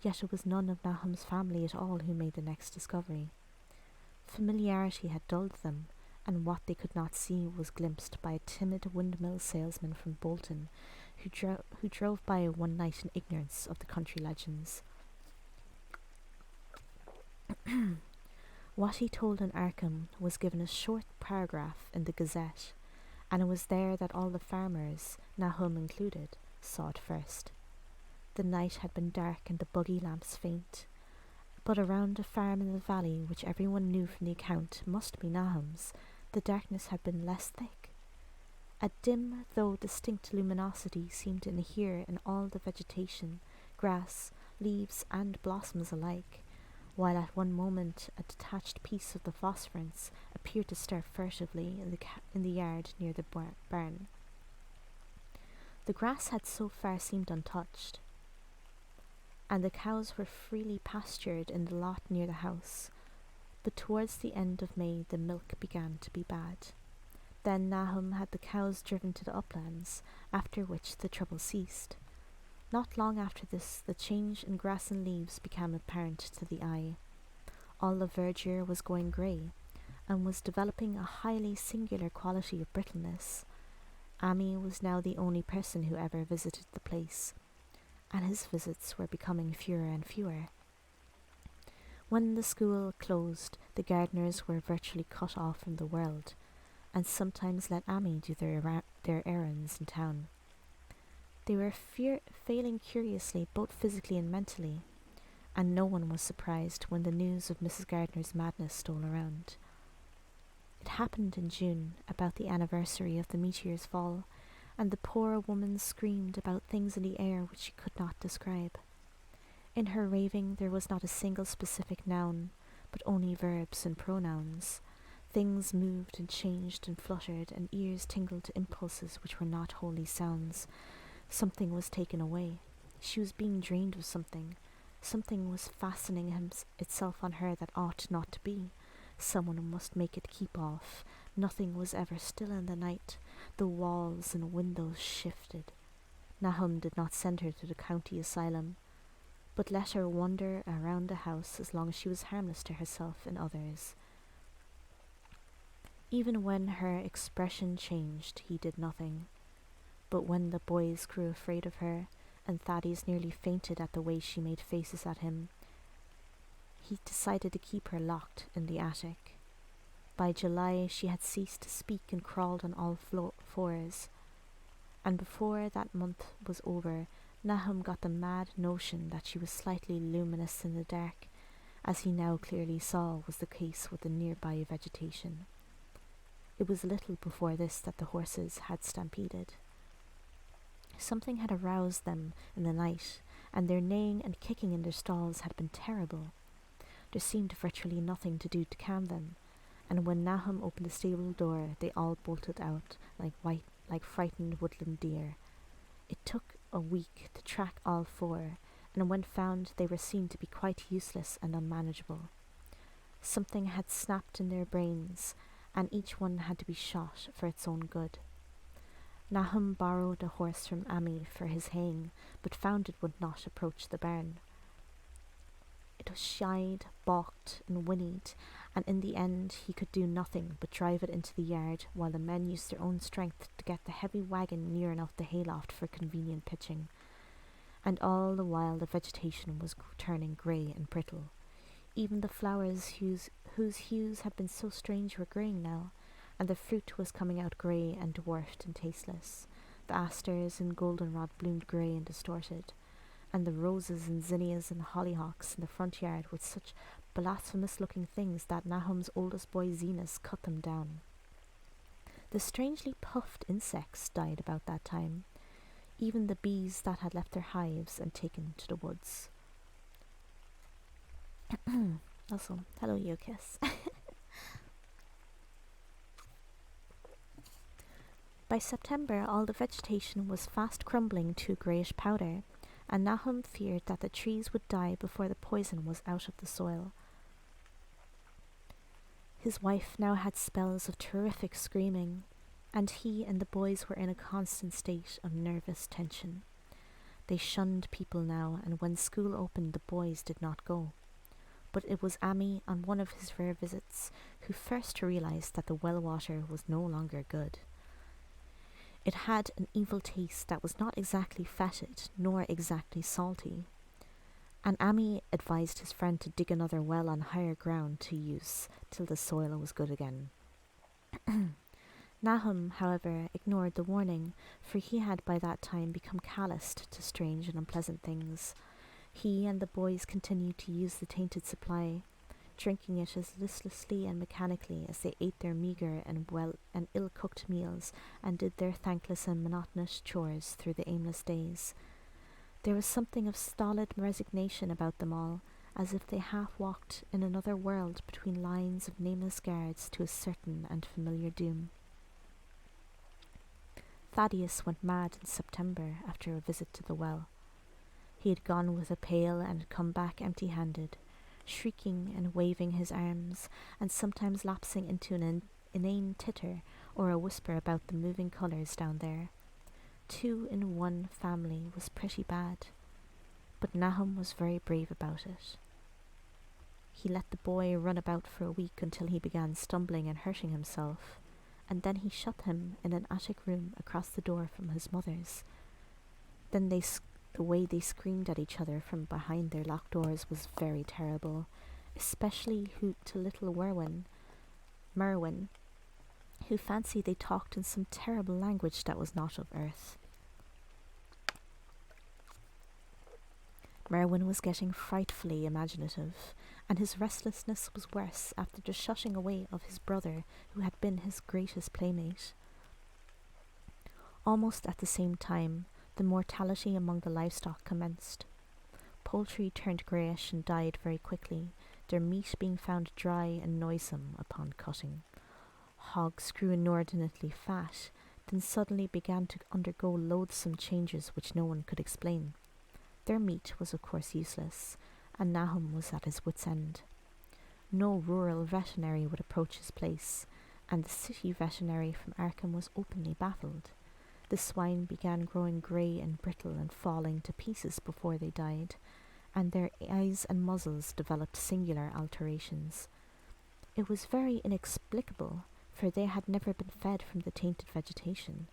yet it was none of Nahum's family at all who made the next discovery. Familiarity had dulled them, and what they could not see was glimpsed by a timid windmill salesman from Bolton, who drove by one night in ignorance of the country legends. What he told in Arkham was given a short paragraph in the Gazette, and it was there that all the farmers, Nahum included, saw it first. The night had been dark and the buggy lamps faint, but around a farm in the valley, which everyone knew from the account must be Nahum's, the darkness had been less thick. A dim though distinct luminosity seemed to inhere in all the vegetation, grass, leaves, and blossoms alike, while at one moment a detached piece of the phosphorescence appeared to stir furtively in the yard near the barn. The grass had so far seemed untouched, and the cows were freely pastured in the lot near the house, but towards the end of May the milk began to be bad. Then Nahum had the cows driven to the uplands, after which the trouble ceased. Not long after this, the change in grass and leaves became apparent to the eye. All the verdure was going grey, and was developing a highly singular quality of brittleness. Amy was now the only person who ever visited the place, and his visits were becoming fewer and fewer. When the school closed, the gardeners were virtually cut off from the world, and sometimes let Amy do their errands in town. They were failing curiously, both physically and mentally, and no one was surprised when the news of Mrs. Gardner's madness stole around. It happened in June, about the anniversary of the meteor's fall, and the poor woman screamed about things in the air which she could not describe. In her raving there was not a single specific noun, but only verbs and pronouns. Things moved and changed and fluttered, and ears tingled to impulses which were not wholly sounds. Something was taken away. She was being drained of something. Something was fastening itself on her that ought not to be. Someone must make it keep off. Nothing was ever still in the night. The walls and windows shifted. Nahum did not send her to the county asylum, but let her wander around the house as long as she was harmless to herself and others. Even when her expression changed, he did nothing. But when the boys grew afraid of her, and Thaddeus nearly fainted at the way she made faces at him, he decided to keep her locked in the attic. By July she had ceased to speak and crawled on all fours, and before that month was over, Nahum got the mad notion that she was slightly luminous in the dark, as he now clearly saw was the case with the nearby vegetation. It was little before this that the horses had stampeded. Something had aroused them in the night, and their neighing and kicking in their stalls had been terrible. There seemed virtually nothing to do to calm them, and when Nahum opened the stable door, they all bolted out like frightened woodland deer. It took a week to track all four, and when found they were seen to be quite useless and unmanageable. Something had snapped in their brains, and each one had to be shot for its own good. Nahum borrowed a horse from Ami for his haying, but found it would not approach the barn. It was shied, balked, and whinnied, and in the end he could do nothing but drive it into the yard, while the men used their own strength to get the heavy wagon near enough the hayloft for convenient pitching. And all the while the vegetation was turning grey and brittle. Even the flowers whose hues had been so strange were greying now, and the fruit was coming out grey and dwarfed and tasteless. The asters and goldenrod bloomed grey and distorted, and the roses and zinnias and hollyhocks in the front yard were such blasphemous-looking things that Nahum's oldest boy Zenas cut them down. The strangely puffed insects died about that time, even the bees that had left their hives and taken to the woods. Also, hello Yukis. By September, all the vegetation was fast crumbling to greyish powder, and Nahum feared that the trees would die before the poison was out of the soil. His wife now had spells of terrific screaming, and he and the boys were in a constant state of nervous tension. They shunned people now, and when school opened the boys did not go. But it was Ami, on one of his rare visits, who first realised that the well water was no longer good. It had an evil taste that was not exactly fetid, nor exactly salty, and Ami advised his friend to dig another well on higher ground to use till the soil was good again. Nahum, however, ignored the warning, for he had by that time become calloused to strange and unpleasant things. He and the boys continued to use the tainted supply, drinking it as listlessly and mechanically as they ate their meagre and ill-cooked meals and did their thankless and monotonous chores through the aimless days. There was something of stolid resignation about them all, as if they half walked in another world between lines of nameless guards to a certain and familiar doom. Thaddeus went mad in September after a visit to the well. He had gone with a pail and had come back empty-handed, shrieking and waving his arms, and sometimes lapsing into an inane titter or a whisper about the moving colours down there. 2 in 1 family was pretty bad, but Nahum was very brave about it. He let the boy run about for a week until he began stumbling and hurting himself, and then he shut him in an attic room across the door from his mother's. Then the way they screamed at each other from behind their locked doors was very terrible, especially to little Merwin, who fancied they talked in some terrible language that was not of earth. Merwin was getting frightfully imaginative, and his restlessness was worse after the shutting away of his brother, who had been his greatest playmate. Almost at the same time, the mortality among the livestock commenced. Poultry turned greyish and died very quickly, their meat being found dry and noisome upon cutting. Hogs grew inordinately fat, then suddenly began to undergo loathsome changes which no one could explain. Their meat was of course useless, and Nahum was at his wit's end. No rural veterinary would approach his place, and the city veterinary from Arkham was openly baffled. The swine began growing grey and brittle and falling to pieces before they died, and their eyes and muzzles developed singular alterations. It was very inexplicable, for they had never been fed from the tainted vegetation.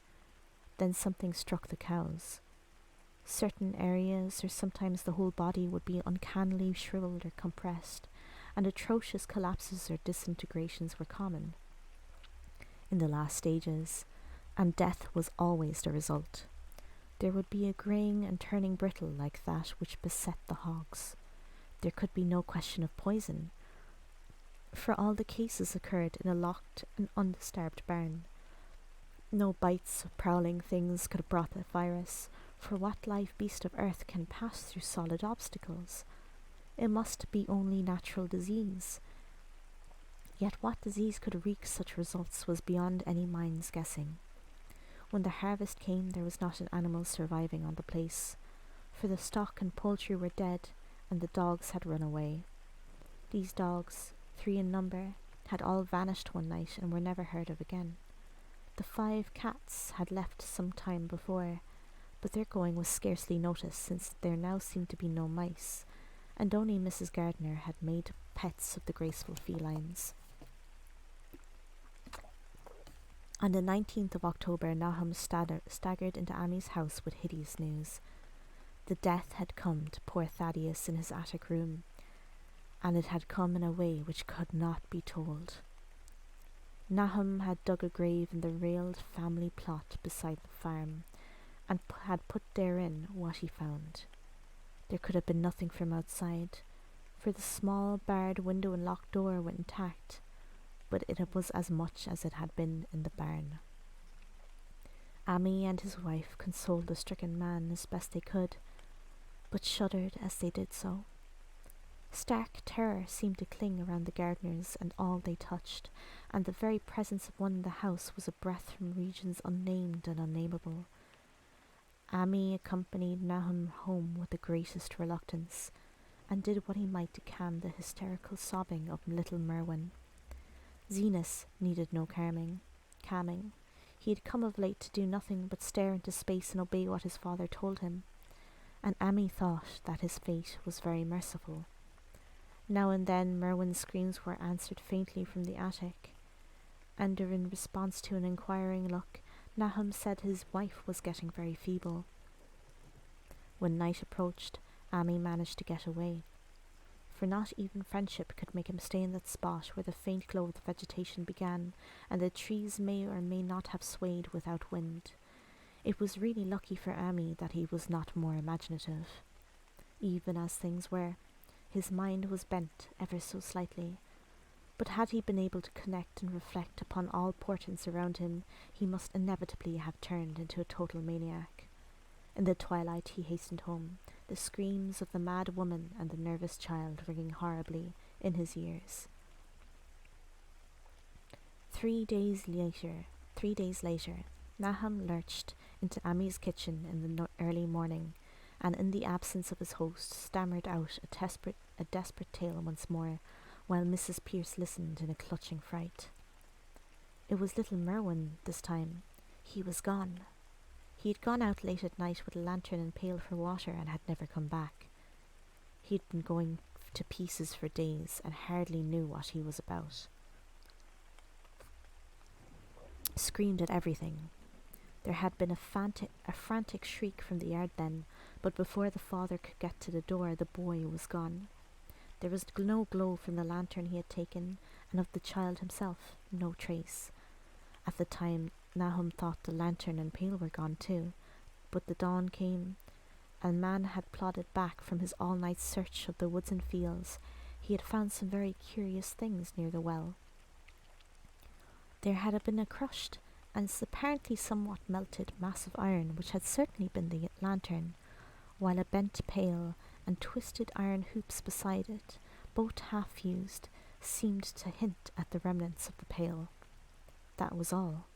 Then something struck the cows. Certain areas, or sometimes the whole body, would be uncannily shriveled or compressed, and atrocious collapses or disintegrations were common in the last stages, and death was always the result. There would be a greying and turning brittle like that which beset the hogs. There could be no question of poison, for all the cases occurred in a locked and undisturbed barn. No bites of prowling things could have brought the virus, for what live beast of earth can pass through solid obstacles? It must be only natural disease. Yet what disease could wreak such results was beyond any mind's guessing. When the harvest came, there was not an animal surviving on the place, for the stock and poultry were dead, and the dogs had run away. These dogs, 3 in number, had all vanished one night and were never heard of again. The 5 cats had left some time before, but their going was scarcely noticed, since there now seemed to be no mice, and only Mrs. Gardner had made pets of the graceful felines. On the 19th of October, Nahum staggered into Amy's house with hideous news. The death had come to poor Thaddeus in his attic room, and it had come in a way which could not be told. Nahum had dug a grave in the railed family plot beside the farm, and had put therein what he found. There could have been nothing from outside, for the small barred window and locked door were intact, but it was as much as it had been in the barn. Amy and his wife consoled the stricken man as best they could, but shuddered as they did so. Stark terror seemed to cling around the Gardners and all they touched, and the very presence of one in the house was a breath from regions unnamed and unnameable. Amy accompanied Nahum home with the greatest reluctance, and did what he might to calm the hysterical sobbing of little Merwin. Zenas needed no calming. He had come of late to do nothing but stare into space and obey what his father told him, and Amy thought that his fate was very merciful. Now and then Merwin's screams were answered faintly from the attic, and in response to an inquiring look, Nahum said his wife was getting very feeble. When night approached, Amy managed to get away, for not even friendship could make him stay in that spot where the faint glow of the vegetation began, and the trees may or may not have swayed without wind. It was really lucky for Amy that he was not more imaginative. Even as things were, his mind was bent ever so slightly, but had he been able to connect and reflect upon all portents around him, he must inevitably have turned into a total maniac. In the twilight he hastened home, the screams of the mad woman and the nervous child ringing horribly in his ears. 3 days later, Nahum lurched into Amy's kitchen in the early morning, and in the absence of his host stammered out a desperate tale once more, while Mrs. Pierce listened in a clutching fright. It was little Merwin this time. He was gone. He had gone out late at night with a lantern and pail for water and had never come back. He had been going to pieces for days and hardly knew what he was about. Screamed at everything. There had been a frantic shriek from the yard then, but before the father could get to the door, the boy was gone. There was no glow from the lantern he had taken, and of the child himself, no trace. At the time, Nahum thought the lantern and pail were gone too, but the dawn came, and man had plodded back from his all-night search of the woods and fields. He had found some very curious things near the well. There had been a crushed and apparently somewhat melted mass of iron, which had certainly been the lantern, while a bent pail and twisted iron hoops beside it, both half-fused, seemed to hint at the remnants of the pail. That was all.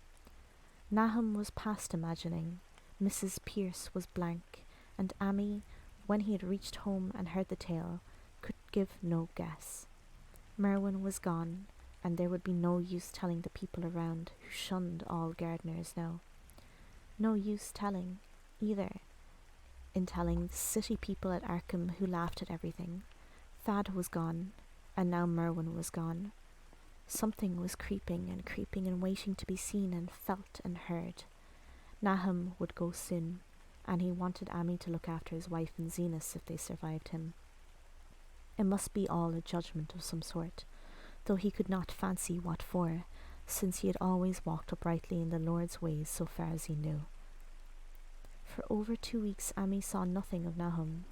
Nahum was past imagining. Mrs. Pierce was blank, and Amy, when he had reached home and heard the tale, could give no guess. Merwin was gone, and there would be no use telling the people around, who shunned all gardeners now. No use telling, either, in telling the city people at Arkham, who laughed at everything. Thad was gone, and now Merwin was gone. Something was creeping and waiting to be seen and felt and heard. Nahum would go soon, and he wanted Amy to look after his wife and Zenas if they survived him. It must be all a judgment of some sort, though he could not fancy what for, since he had always walked uprightly in the Lord's ways so far as he knew. For over 2 weeks Amy saw nothing of Nahum,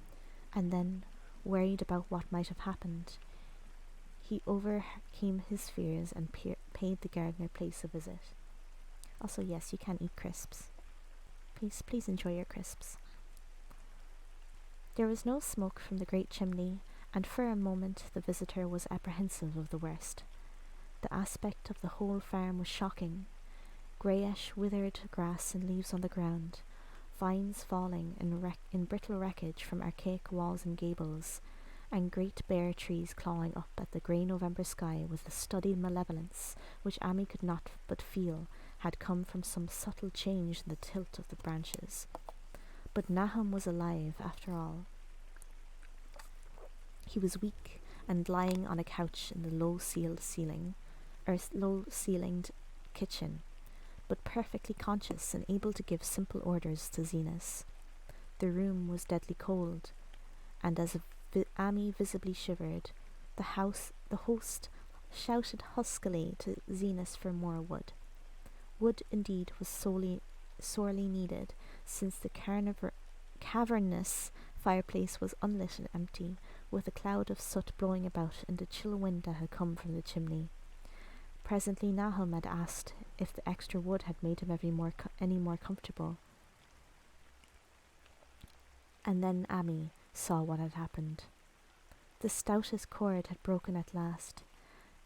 and then, worried about what might have happened, he overcame his fears and paid the gardener place a visit. Also, yes, you can eat crisps. Please enjoy your crisps. There was no smoke from the great chimney, and for a moment the visitor was apprehensive of the worst. The aspect of the whole farm was shocking. Greyish, withered grass and leaves on the ground, vines falling in brittle wreckage from archaic walls and gables, and great bare trees clawing up at the grey November sky with a studied malevolence which Amy could not but feel had come from some subtle change in the tilt of the branches. But Nahum was alive, after all. He was weak and lying on a couch in the low-ceilinged kitchen, but perfectly conscious and able to give simple orders to Zenas. The room was deadly cold, and as Amy visibly shivered, the host shouted huskily to Zenas for more wood. Wood, indeed, was sorely needed, since the cavernous fireplace was unlit and empty, with a cloud of soot blowing about in the chill wind that had come from the chimney. Presently Nahum had asked if the extra wood had made him any more comfortable. And then Amy saw what had happened. The stoutest cord had broken at last,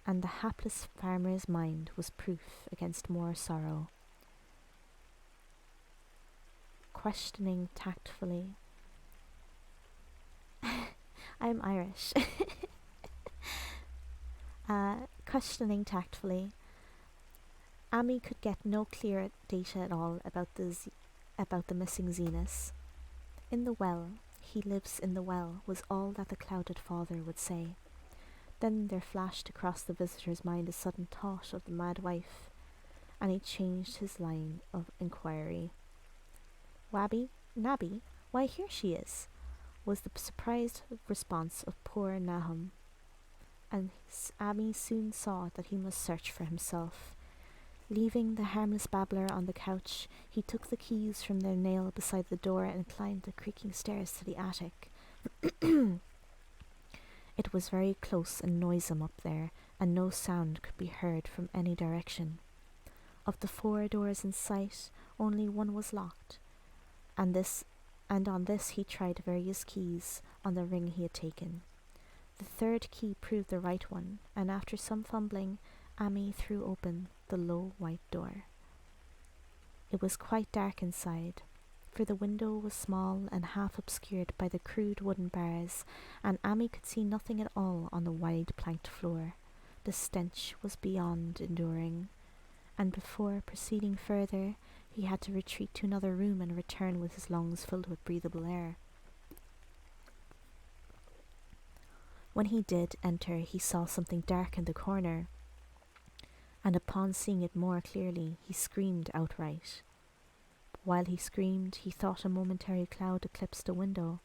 and the hapless farmer's mind was proof against more sorrow. Questioning tactfully, I'm Irish. Questioning tactfully, Amy could get no clear data at all about the missing Zenas. In the well, he lives in the well, was all that the clouded father would say. Then there flashed across the visitor's mind a sudden thought of the mad wife, and he changed his line of inquiry. Wabby, Nabby, why here she is, was the surprised response of poor Nahum, and Amy soon saw that he must search for himself. Leaving the harmless babbler on the couch, he took the keys from their nail beside the door and climbed the creaking stairs to the attic. It was very close and noisome up there, and no sound could be heard from any direction. Of the 4 doors in sight, only one was locked, and on this he tried various keys on the ring he had taken. The 3rd key proved the right one, and after some fumbling, Amy threw open the low white door. It was quite dark inside, for the window was small and half obscured by the crude wooden bars, and Amy could see nothing at all on the wide planked floor. The stench was beyond enduring, and before proceeding further, he had to retreat to another room and return with his lungs filled with breathable air. When he did enter, he saw something dark in the corner, and upon seeing it more clearly, he screamed outright. While he screamed, he thought a momentary cloud eclipsed a window,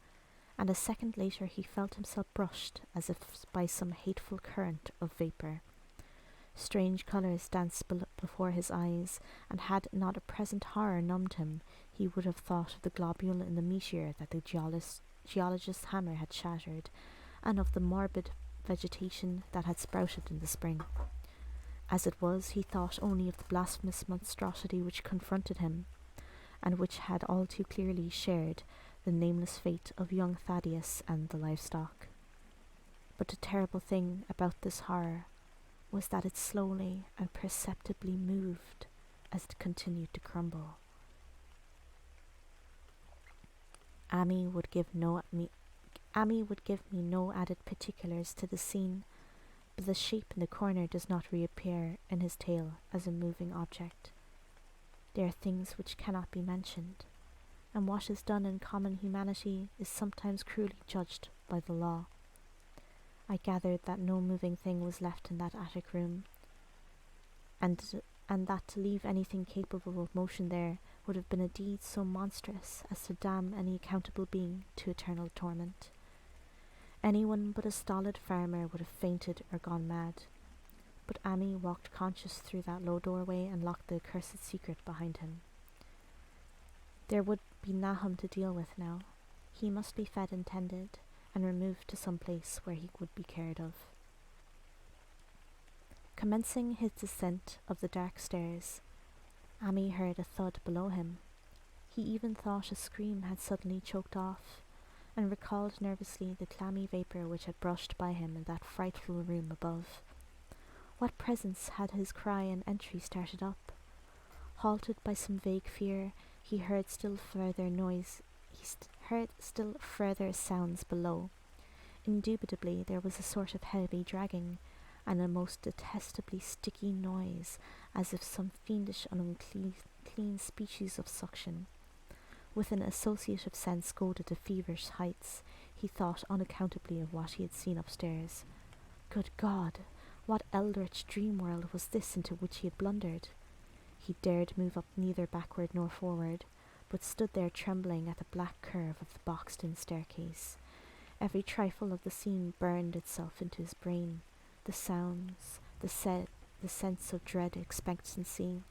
and a second later he felt himself brushed as if by some hateful current of vapour. Strange colours danced before his eyes, and had not a present horror numbed him, he would have thought of the globule in the meteor that the geologist's hammer had shattered, and of the morbid vegetation that had sprouted in the spring. As it was, he thought only of the blasphemous monstrosity which confronted him, and which had all too clearly shared the nameless fate of young Thaddeus and the livestock. But the terrible thing about this horror was that it slowly and perceptibly moved as it continued to crumble. Amy would give me no added particulars to the scene, but the shape in the corner does not reappear in his tale as a moving object. They are things which cannot be mentioned, and what is done in common humanity is sometimes cruelly judged by the law. I gathered that no moving thing was left in that attic room, and that to leave anything capable of motion there would have been a deed so monstrous as to damn any accountable being to eternal torment. Anyone but a stolid farmer would have fainted or gone mad. But Amy walked conscious through that low doorway and locked the accursed secret behind him. There would be Nahum to deal with now. He must be fed and tended, and removed to some place where he would be cared of. Commencing his descent of the dark stairs, Amy heard a thud below him. He even thought a scream had suddenly choked off, and recalled nervously the clammy vapour which had brushed by him in that frightful room above. What presence had his cry and entry started up? Halted by some vague fear, he heard still further sounds below. Indubitably there was a sort of heavy dragging, and a most detestably sticky noise, as if some fiendish and unclean species of suction. With an associative sense goaded to feverish heights, he thought unaccountably of what he had seen upstairs. Good God! What eldritch dream world was this into which he had blundered? He dared move up neither backward nor forward, but stood there trembling at the black curve of the boxed-in staircase. Every trifle of the scene burned itself into his brain. The sounds, the sense of dread expectancy,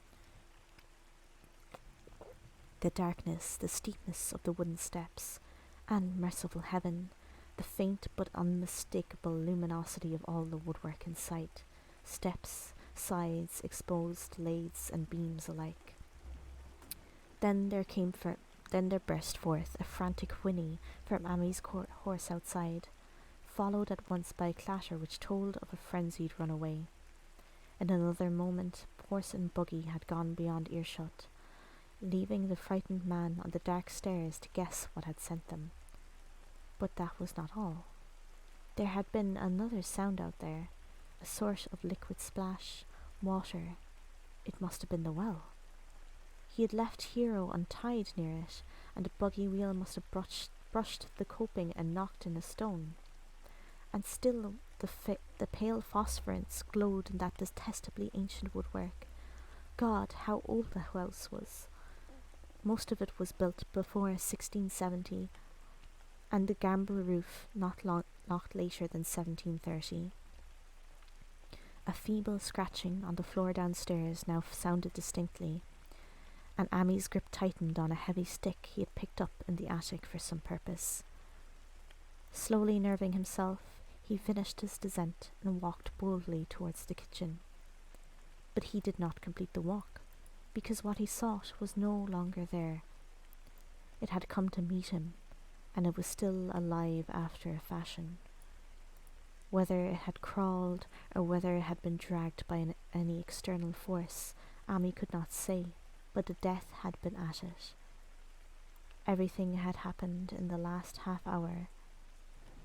the darkness, the steepness of the wooden steps, and, merciful heaven, the faint but unmistakable luminosity of all the woodwork in sight, steps, sides, exposed laths and beams alike. Then there burst forth a frantic whinny from Amy's horse outside, followed at once by a clatter which told of a frenzied runaway. In another moment, horse and buggy had gone beyond earshot, leaving the frightened man on the dark stairs to guess what had sent them. But that was not all. There had been another sound out there, a sort of liquid splash, water. It must have been the well. He had left Hero untied near it, and a buggy wheel must have brushed the coping and knocked in a stone. And still the pale phosphorence glowed in that detestably ancient woodwork. God, how old the house was! Most of it was built before 1670, and the gambrel roof not later than 1730. A feeble scratching on the floor downstairs now sounded distinctly, and Amy's grip tightened on a heavy stick he had picked up in the attic for some purpose. Slowly nerving himself, he finished his descent and walked boldly towards the kitchen. But he did not complete the walk, because what he sought was no longer there. It had come to meet him, and it was still alive after a fashion. Whether it had crawled, or whether it had been dragged by any external force, Amy could not say, but the death had been at it. Everything had happened in the last half hour,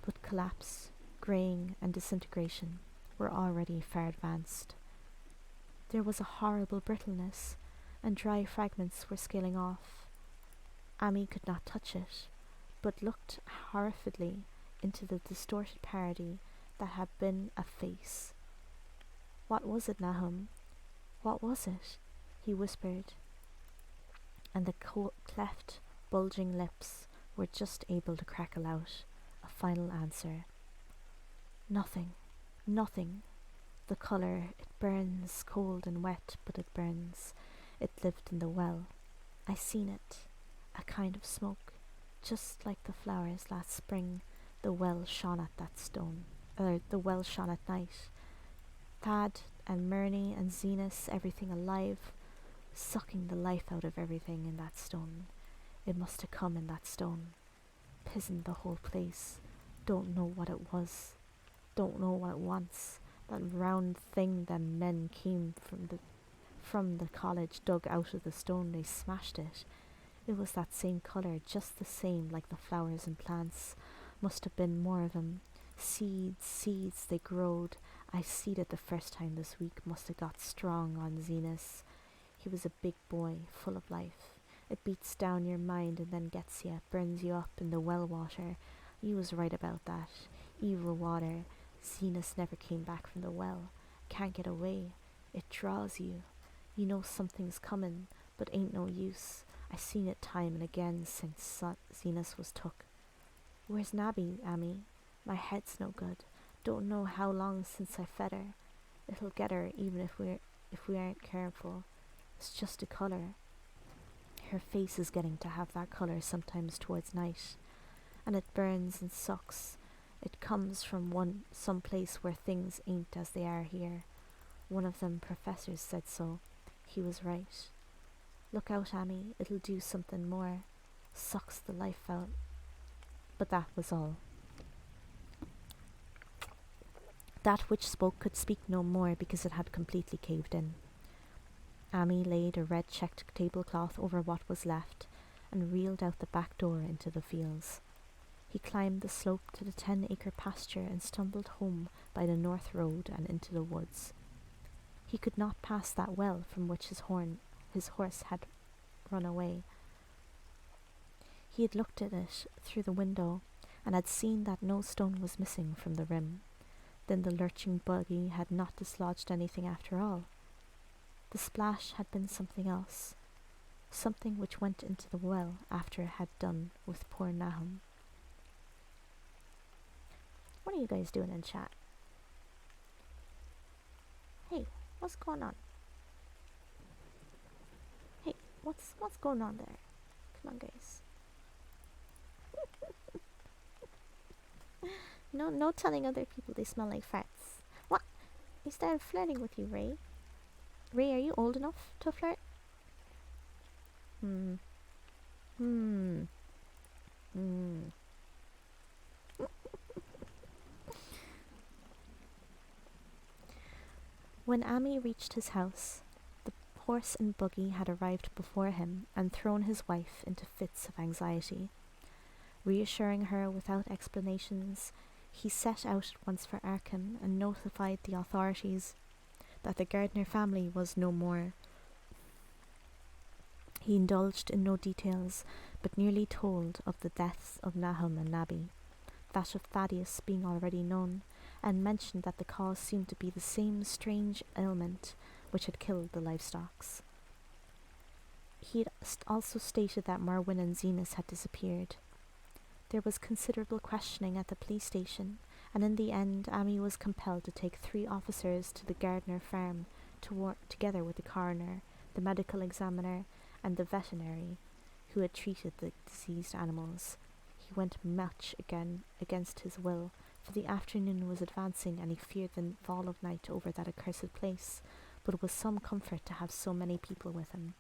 but collapse, greying, and disintegration were already far advanced. There was a horrible brittleness, and dry fragments were scaling off. Amy could not touch it, but looked horrifiedly into the distorted parody that had been a face. What was it, Nahum? What was it? He whispered, and the cleft, bulging lips were just able to crackle out a final answer. Nothing, nothing. The colour, it burns, cold and wet, but it burns. It lived in the well. I seen it. A kind of smoke, just like the flowers last spring. The well shone at the well shone at night. Thad and Murney and Zenas, everything alive, sucking the life out of everything in that stone. It must have come in that stone. Pisned the whole place. Don't know what it was. Don't know what it wants. That round thing them men came from the college dug out of the stone. They smashed it. It was that same colour, just the same like the flowers and plants. Must have been more of 'em. Seeds, they growed. I seed it the first time this week. Must have got strong on Zenas. He was a big boy, full of life. It beats down your mind and then gets you, burns you up in the well water. You was right about that. Evil water. Zenas never came back from the well. Can't get away. It draws you. You know something's comin', but ain't no use. I seen it time and again since Zenas was took. Where's Nabby, Amy? My head's no good. Don't know how long since I fed her. It'll get her even if we aren't careful. It's just a colour. Her face is getting to have that colour sometimes towards night, and it burns and sucks. It comes from some place where things ain't as they are here. One of them professors said so. He was right. Look out, Amy, it'll do something more. Sucks the life out. But that was all. That which spoke could speak no more because it had completely caved in. Amy laid a red checked tablecloth over what was left and reeled out the back door into the fields. He climbed the slope to the 10-acre pasture and stumbled home by the north road and into the woods. He could not pass that well from which his horse had run away. He had looked at it through the window and had seen that no stone was missing from the rim. Then the lurching buggy had not dislodged anything after all. The splash had been something else, something which went into the well after it had done with poor Nahum. What are you guys doing in chat? Hey, what's going on? Hey, what's going on there? Come on, guys. No telling other people they smell like farts. What? He started flirting with you, Ray. Ray, are you old enough to flirt? When Amy reached his house, the horse and buggy had arrived before him and thrown his wife into fits of anxiety. Reassuring her without explanations, he set out at once for Arkham and notified the authorities that the Gardner family was no more. He indulged in no details, but nearly told of the deaths of Nahum and Nabby, that of Thaddeus being already known, and mentioned that the cause seemed to be the same strange ailment which had killed the livestocks. He had also stated that Merwin and Zenas had disappeared. There was considerable questioning at the police station, and in the end Amy was compelled to take 3 officers to the Gardner farm to work together with the coroner, the medical examiner, and the veterinary who had treated the diseased animals. He went much against his will, for the afternoon was advancing and he feared the fall of night over that accursed place, but it was some comfort to have so many people with him.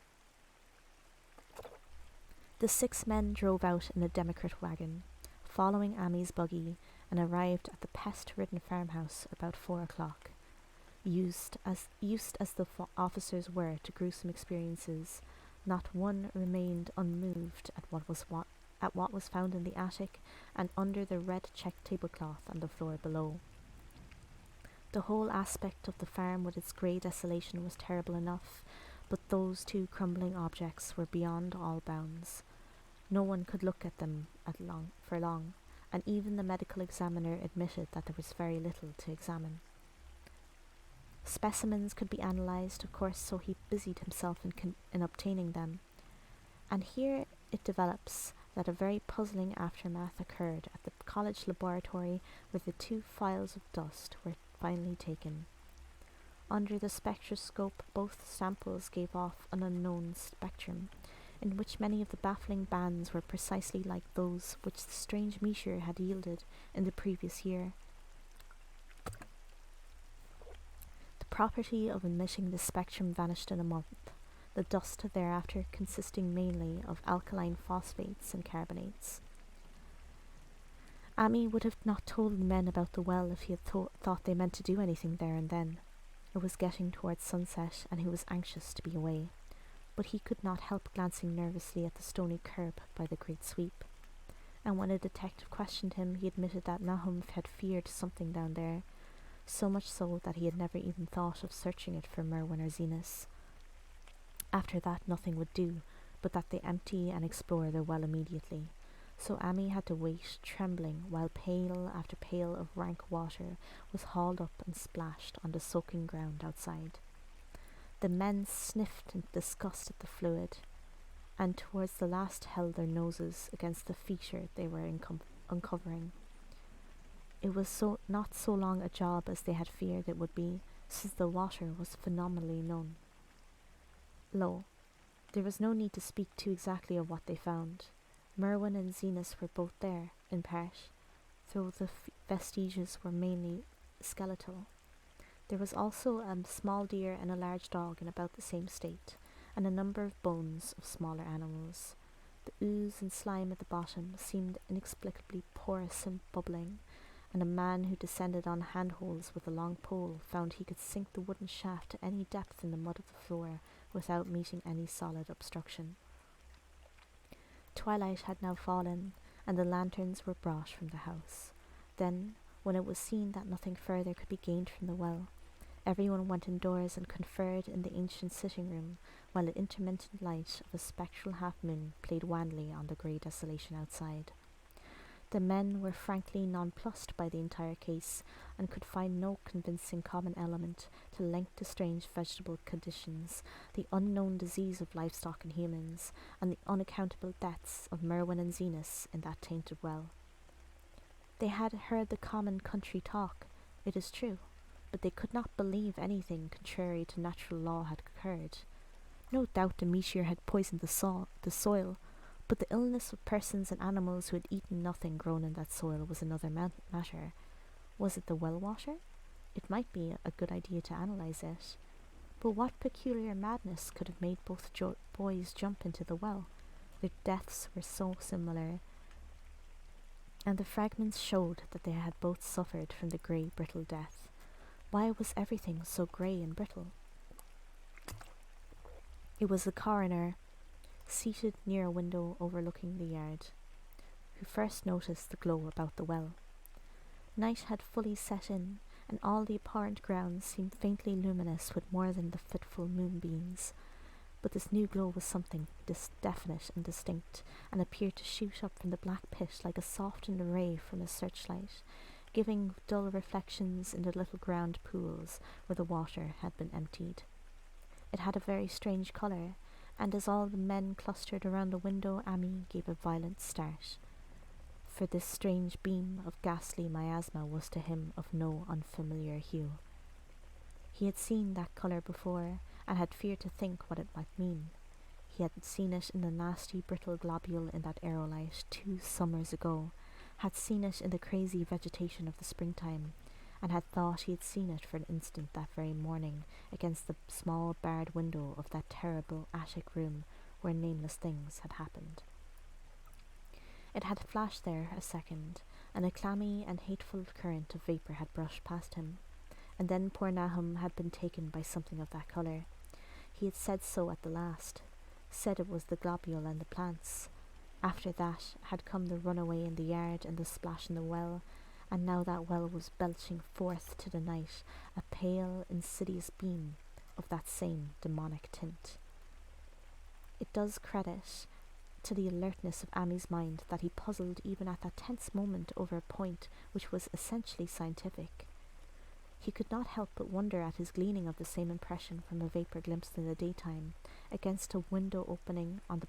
The 6 men drove out in a Democrat wagon, following Amy's buggy, and arrived at the pest-ridden farmhouse about 4 o'clock. Used as the officers were to gruesome experiences, not one remained unmoved at what was found in the attic and under the red checked tablecloth on the floor below. The whole aspect of the farm with its grey desolation was terrible enough, but those 2 crumbling objects were beyond all bounds. No one could look at them for long, and even the medical examiner admitted that there was very little to examine. Specimens could be analysed, of course, so he busied himself in obtaining them. And here it develops that a very puzzling aftermath occurred at the college laboratory where the 2 phials of dust were finally taken. Under the spectroscope, both samples gave off an unknown spectrum, in which many of the baffling bands were precisely like those which the strange meteor had yielded in the previous year. The property of emitting this spectrum vanished in a month, the dust thereafter consisting mainly of alkaline phosphates and carbonates. Amy would have not told the men about the well if he had thought they meant to do anything there and then. It was getting towards sunset, and he was anxious to be away, but he could not help glancing nervously at the stony curb by the great sweep. And when a detective questioned him, he admitted that Nahum had feared something down there, so much so that he had never even thought of searching it for Merwin or Zenas. After that nothing would do, but that they empty and explore the well immediately. So Amy had to wait, trembling, while pail after pail of rank water was hauled up and splashed on the soaking ground outside. The men sniffed in disgust at the fluid, and towards the last held their noses against the feature they were uncovering. It was not so long a job as they had feared it would be, since the water was phenomenally known. Lo, there was no need to speak too exactly of what they found. Merwin and Zenas were both there, in part, though the vestiges were mainly skeletal. There was also a small deer and a large dog in about the same state, and a number of bones of smaller animals. The ooze and slime at the bottom seemed inexplicably porous and bubbling, and a man who descended on handholds with a long pole found he could sink the wooden shaft to any depth in the mud of the floor without meeting any solid obstruction. Twilight had now fallen, and the lanterns were brought from the house. Then, when it was seen that nothing further could be gained from the well, everyone went indoors and conferred in the ancient sitting room, while the intermittent light of a spectral half-moon played wanly on the grey desolation outside. The men were frankly nonplussed by the entire case, and could find no convincing common element to link the strange vegetable conditions, the unknown disease of livestock and humans, and the unaccountable deaths of Merwin and Zenas in that tainted well. They had heard the common country talk, it is true, but they could not believe anything contrary to natural law had occurred. No doubt the meteor had poisoned the soil, but the illness of persons and animals who had eaten nothing grown in that soil was another matter. Was it the well water? It might be a good idea to analyse it. But what peculiar madness could have made both boys jump into the well? Their deaths were so similar, and the fragments showed that they had both suffered from the grey, brittle death. Why was everything so grey and brittle? It was the coroner, seated near a window overlooking the yard, who first noticed the glow about the well. Night had fully set in, and all the apparent grounds seemed faintly luminous with more than the fitful moonbeams. But this new glow was something definite and distinct, and appeared to shoot up from the black pit like a softened ray from a searchlight, giving dull reflections in the little ground pools where the water had been emptied. It had a very strange colour, and as all the men clustered around the window, Amy gave a violent start, for this strange beam of ghastly miasma was to him of no unfamiliar hue. He had seen that colour before, and had feared to think what it might mean. He had seen it in the nasty brittle globule in that aerolite 2 summers ago, had seen it in the crazy vegetation of the springtime, and had thought he had seen it for an instant that very morning against the small barred window of that terrible attic room where nameless things had happened. It had flashed there a second, and a clammy and hateful current of vapour had brushed past him, and then poor Nahum had been taken by something of that colour. He had said so at the last, said it was the globule and the plants. After that had come the runaway in the yard and the splash in the well, and now that well was belching forth to the night a pale, insidious beam of that same demonic tint. It does credit to the alertness of Amy's mind that he puzzled even at that tense moment over a point which was essentially scientific. He could not help but wonder at his gleaning of the same impression from a vapour glimpsed in the daytime, against a window opening on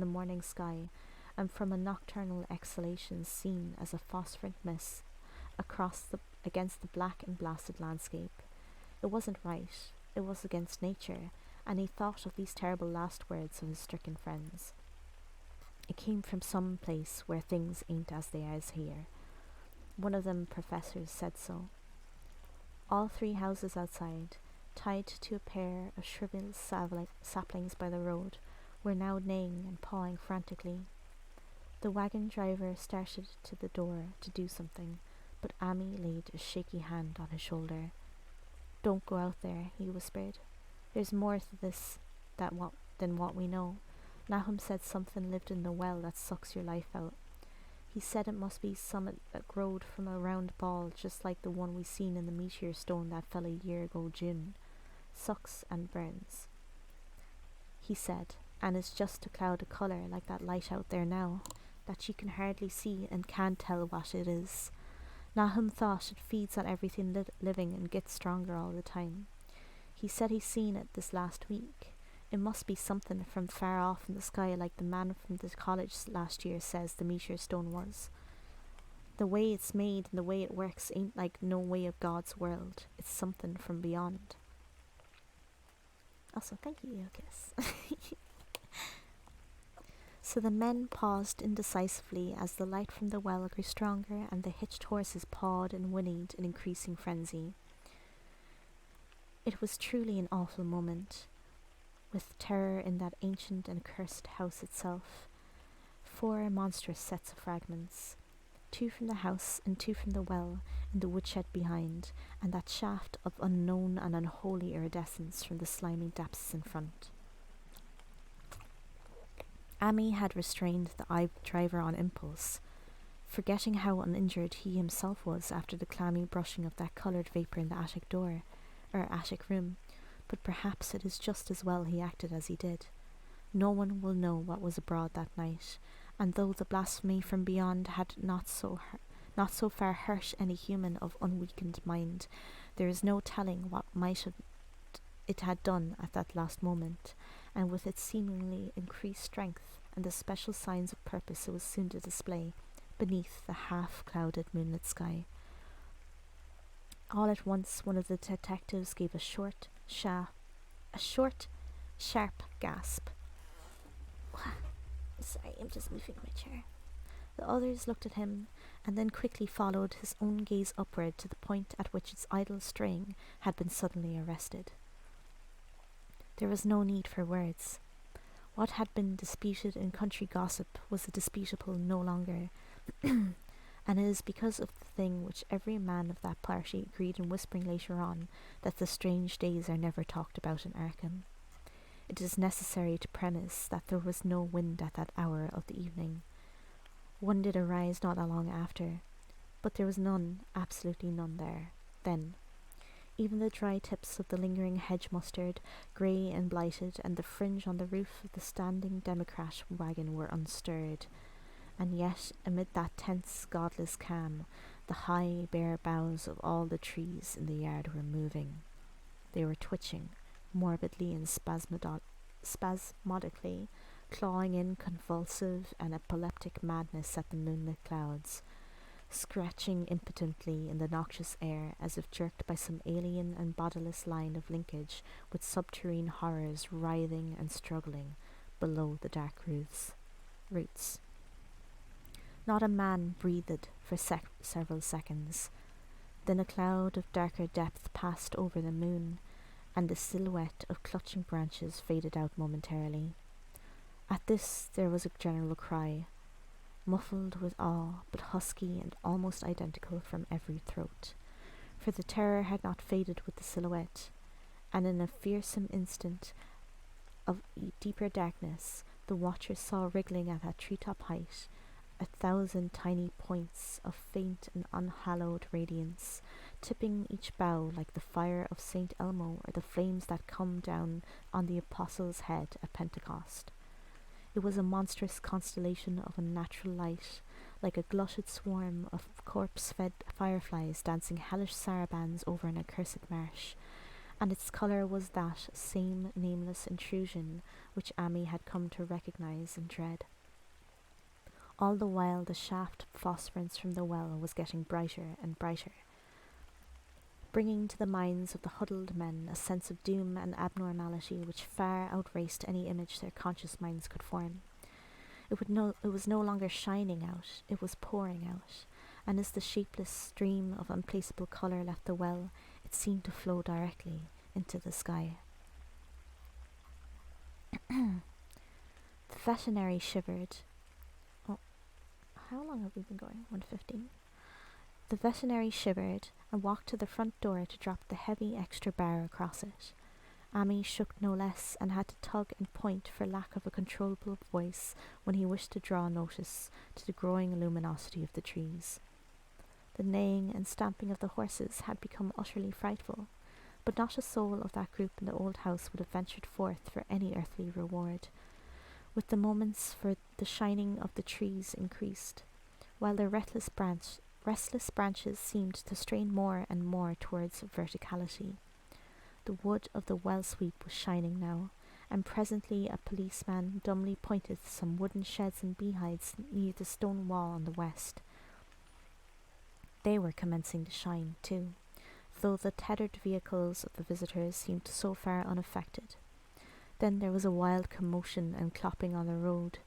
the morning sky, and from a nocturnal exhalation seen as a phosphorant mist against the black and blasted landscape. It wasn't right, it was against nature, and he thought of these terrible last words of his stricken friends. It came from some place where things ain't as they is here. One of them professors said so. All 3 houses outside, tied to a pair of shriveled saplings by the road, were now neighing and pawing frantically. The wagon driver started to the door to do something, but Amy laid a shaky hand on his shoulder. "Don't go out there," he whispered. "There's more to this than what we know. Nahum said something lived in the well that sucks your life out. He said it must be something that growed from a round ball just like the one we seen in the meteor stone that fell a year ago June. Sucks and burns, he said, and it's just a cloud of colour like that light out there now, that you can hardly see and can't tell what it is. Nahum thought it feeds on everything living and gets stronger all the time. He said he's seen it this last week. It must be something from far off in the sky, like the man from the college last year says the meteor stone was. The way it's made and the way it works ain't like no way of God's world. It's something from beyond. Also, thank you, Yokis. So the men paused indecisively as the light from the well grew stronger and the hitched horses pawed and whinnied in increasing frenzy. It was truly an awful moment, with terror in that ancient and cursed house itself. 4 monstrous sets of fragments, 2 from the house and 2 from the well in the woodshed behind, and that shaft of unknown and unholy iridescence from the slimy depths in front. Amy had restrained the eye driver on impulse, forgetting how uninjured he himself was after the clammy brushing of that coloured vapour in the attic door, or attic room, but perhaps it is just as well he acted as he did. No one will know what was abroad that night, and though the blasphemy from beyond had not so far hurt any human of unweakened mind, there is no telling what it had done at that last moment, and with its seemingly increased strength and the special signs of purpose it was soon to display beneath the half-clouded moonlit sky. All at once one of the detectives gave a short, sharp gasp. Sorry, I'm just moving my chair. The others looked at him, and then quickly followed his own gaze upward to the point at which its idle straying had been suddenly arrested. There was no need for words. What had been disputed in country gossip was disputable no longer, and it is because of the thing which every man of that party agreed in whispering later on that the strange days are never talked about in Arkham. It is necessary to premise that there was no wind at that hour of the evening. One did arise not long after, but there was none, absolutely none there, then. Even the dry tips of the lingering hedge mustard, grey and blighted, and the fringe on the roof of the standing Democrat wagon were unstirred, and yet, amid that tense, godless calm, the high, bare boughs of all the trees in the yard were moving. They were twitching, morbidly and spasmodically, clawing in convulsive and epileptic madness at the moonlit clouds, scratching impotently in the noxious air as if jerked by some alien and bodiless line of linkage with subterranean horrors writhing and struggling below the dark roots. Not a man breathed for several seconds. Then a cloud of darker depth passed over the moon, and the silhouette of clutching branches faded out momentarily. At this there was a general cry, muffled with awe, but husky and almost identical from every throat, for the terror had not faded with the silhouette, and in a fearsome instant of deeper darkness the watchers saw wriggling at that treetop height 1,000 tiny points of faint and unhallowed radiance, tipping each bough like the fire of St. Elmo or the flames that come down on the apostle's head at Pentecost. It was a monstrous constellation of unnatural light, like a glutted swarm of corpse-fed fireflies dancing hellish sarabands over an accursed marsh, and its colour was that same nameless intrusion which Amy had come to recognise and dread. All the while the shaft of phosphorence from the well was getting brighter and brighter, bringing to the minds of the huddled men a sense of doom and abnormality which far outraced any image their conscious minds could form. It was no longer shining out, it was pouring out, and as the shapeless stream of unplaceable colour left the well, it seemed to flow directly into the sky. The veterinary shivered. How long have we been going? 1:15. The veterinary shivered and walked to the front door to drop the heavy extra bar across it. Amy shook no less and had to tug and point for lack of a controllable voice when he wished to draw notice to the growing luminosity of the trees. The neighing and stamping of the horses had become utterly frightful, but not a soul of that group in the old house would have ventured forth for any earthly reward. With the moments for the shining of the trees increased, while their restless branches seemed to strain more and more towards verticality. The wood of the well sweep was shining now, and presently a policeman dumbly pointed to some wooden sheds and beehives near the stone wall on the west. They were commencing to shine, too, though the tethered vehicles of the visitors seemed so far unaffected. Then there was a wild commotion and clopping on the road,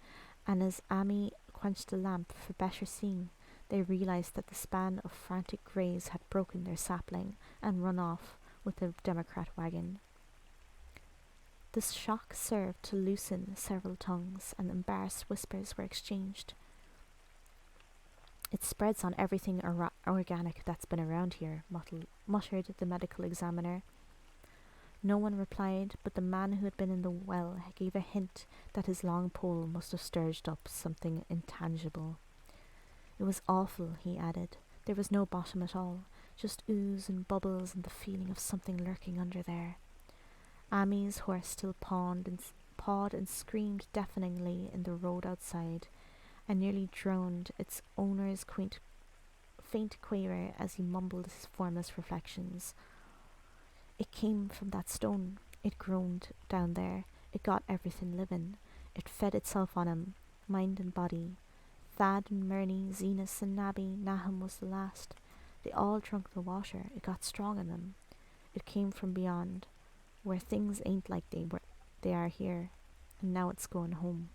and as Amy quenched the lamp for better seeing, they realized that the span of frantic greys had broken their sapling and run off with the Democrat wagon. This shock served to loosen several tongues, and embarrassed whispers were exchanged. "It spreads on everything organic that's been around here," muttered the medical examiner. No one replied, but the man who had been in the well gave a hint that his long pole must have stirred up something intangible. "It was awful," he added. "There was no bottom at all, just ooze and bubbles and the feeling of something lurking under there." Amy's horse still pawed and screamed deafeningly in the road outside, and nearly drowned its owner's faint quaver as he mumbled his formless reflections. "It came from that stone. It groaned down there. It got everything living. It fed itself on him, mind and body. Thad and Murney, Zenas and Nabby, Nahum was the last. They all drunk the water. It got strong in them. It came from beyond, where things ain't like they are here, and now it's going home."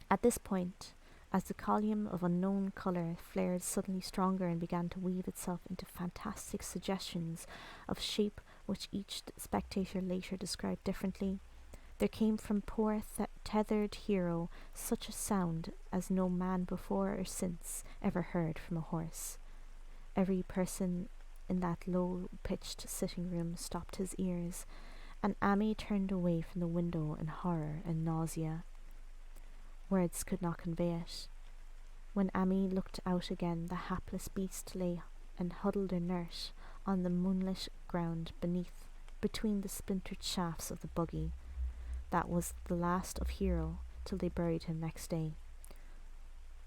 At this point, as the column of unknown colour flared suddenly stronger and began to weave itself into fantastic suggestions of shape which each spectator later described differently, there came from poor tethered hero such a sound as no man before or since ever heard from a horse. Every person in that low-pitched sitting-room stopped his ears, and Amy turned away from the window in horror and nausea. Words could not convey it. When Amy looked out again, the hapless beast lay and huddled inert on the moonlit ground between the splintered shafts of the buggy. That was the last of Hero till they buried him next day.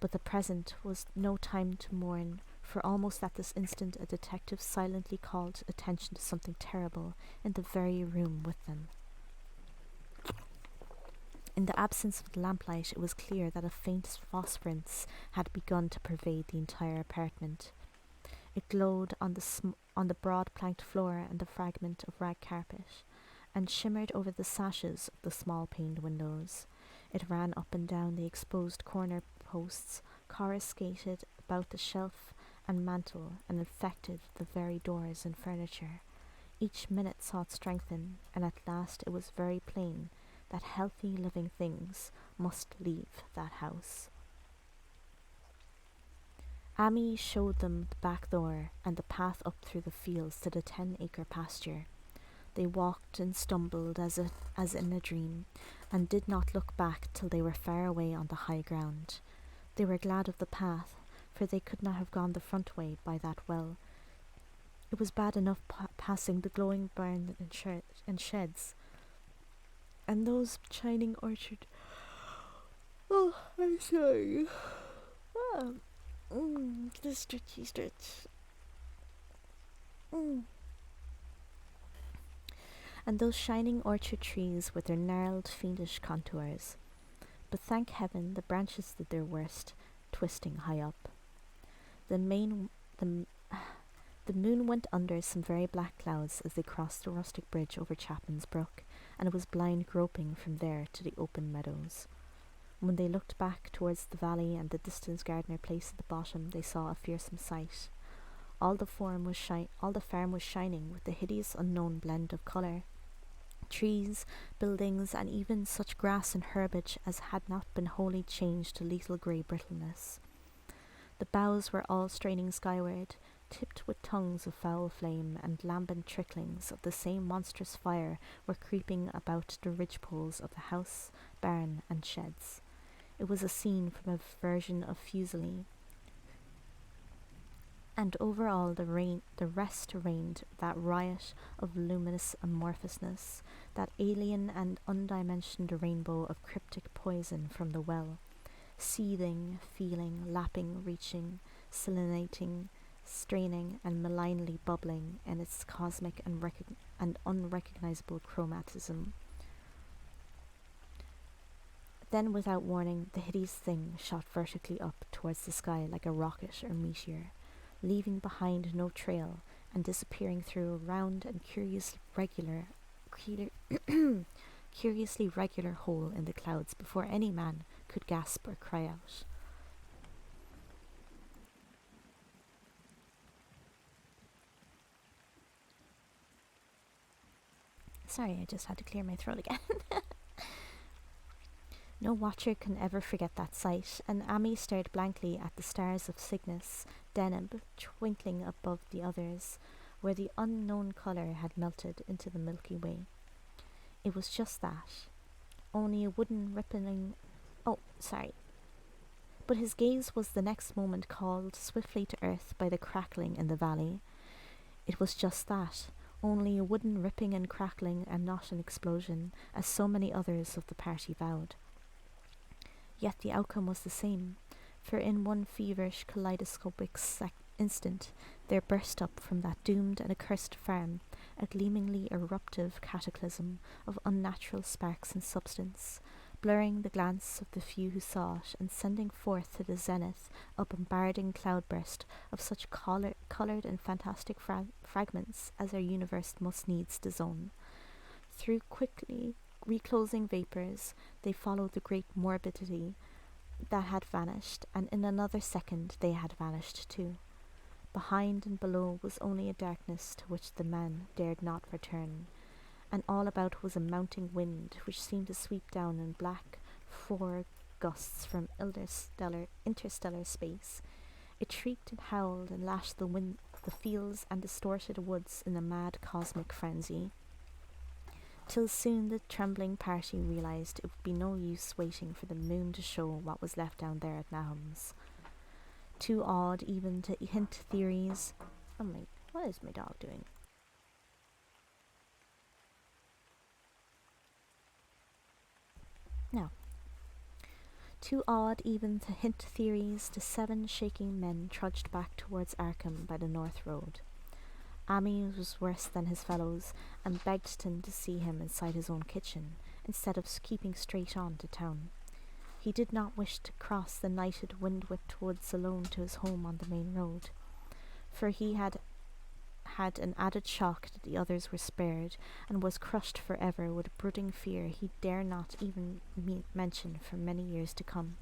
But the present was no time to mourn, for almost at this instant a detective silently called attention to something terrible in the very room with them. In the absence of the lamplight, it was clear that a faint phosphorescence had begun to pervade the entire apartment. It glowed on the broad planked floor and the fragment of rag carpet, and shimmered over the sashes of the small paned windows. It ran up and down the exposed corner posts, coruscated about the shelf and mantel, and infected the very doors and furniture. Each minute saw it strengthen, and at last it was very plain that healthy living things must leave that house. Amy showed them the back door and the path up through the fields to the 10-acre pasture. They walked and stumbled as in a dream, and did not look back till they were far away on the high ground. They were glad of the path, for they could not have gone the front way by that well. It was bad enough passing the glowing barn and sheds, and those shining orchard. Oh, I'm sorry. The stretchy stretch. And those shining orchard trees with their gnarled, fiendish contours. But thank heaven the branches did their worst, twisting high up. The moon went under some very black clouds as they crossed the rustic bridge over Chapman's Brook, and it was blind groping from there to the open meadows. When they looked back towards the valley and the distant Gardner Place at the bottom, they saw a fearsome sight. All the farm was shining with the hideous unknown blend of colour. Trees, buildings, and even such grass and herbage as had not been wholly changed to lethal grey brittleness. The boughs were all straining skyward, tipped with tongues of foul flame, and lambent tricklings of the same monstrous fire were creeping about the ridgepoles of the house, barn, and sheds. It was a scene from a version of Fuseli, and over all the rest reigned that riot of luminous amorphousness, that alien and undimensioned rainbow of cryptic poison from the well, seething, feeling, lapping, reaching, silinating, straining and malignly bubbling in its cosmic and unrecognizable chromatism. Then, without warning, the hideous thing shot vertically up towards the sky like a rocket or meteor, leaving behind no trail and disappearing through a round and curiously regular hole in the clouds before any man could gasp or cry out. Sorry, I just had to clear my throat again. No watcher can ever forget that sight, and Amy stared blankly at the stars of Cygnus, Deneb, twinkling above the others, where the unknown colour had melted into the Milky Way. It was just that, only a wooden rippling... Oh, sorry. But his gaze was the next moment called swiftly to earth by the crackling in the valley. It was just that, only a wooden ripping and crackling and not an explosion, as so many others of the party vowed. Yet the outcome was the same, for in one feverish kaleidoscopic instant there burst up from that doomed and accursed farm a gleamingly eruptive cataclysm of unnatural sparks and substance, blurring the glance of the few who saw it and sending forth to the zenith a bombarding cloudburst of such coloured and fantastic fragments as our universe must needs disown. Through quickly reclosing vapours, they followed the great morbidity that had vanished, and in another second they had vanished too. Behind and below was only a darkness to which the man dared not return, and all about was a mounting wind which seemed to sweep down in black four gusts from interstellar space. It shrieked and howled and lashed the fields and distorted woods in a mad cosmic frenzy, till soon the trembling party realised it would be no use waiting for the moon to show what was left down there at Nahum's. Too awed even to hint theories... Oh my... What is my dog doing? No. Too awed even to hint theories, the 7 shaking men trudged back towards Arkham by the north road. Amy was worse than his fellows, and begged him to see him inside his own kitchen, instead of keeping straight on to town. He did not wish to cross the nighted, wind-whipped woods alone to his home on the main road, for he had an added shock that the others were spared, and was crushed forever with a brooding fear he dare not even mention for many years to come.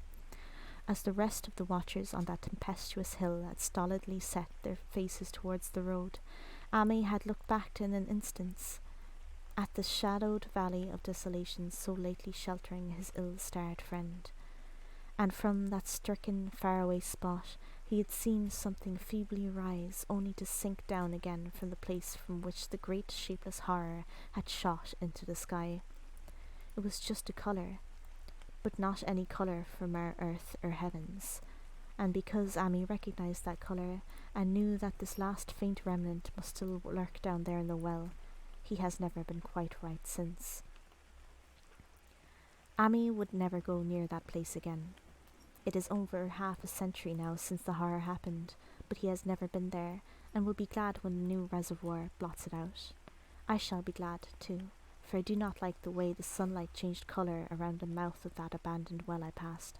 As the rest of the watchers on that tempestuous hill had stolidly set their faces towards the road, Amy had looked back in an instant at the shadowed valley of desolation so lately sheltering his ill-starred friend, and from that stricken, faraway spot he had seen something feebly rise, only to sink down again from the place from which the great shapeless horror had shot into the sky. It was just a colour, but not any colour from our earth or heavens, and because Amy recognised that colour, and knew that this last faint remnant must still lurk down there in the well, he has never been quite right since. Amy would never go near that place again. It is over half a century now since the horror happened, but he has never been there, and will be glad when the new reservoir blots it out. I shall be glad, too, for I do not like the way the sunlight changed colour around the mouth of that abandoned well I passed.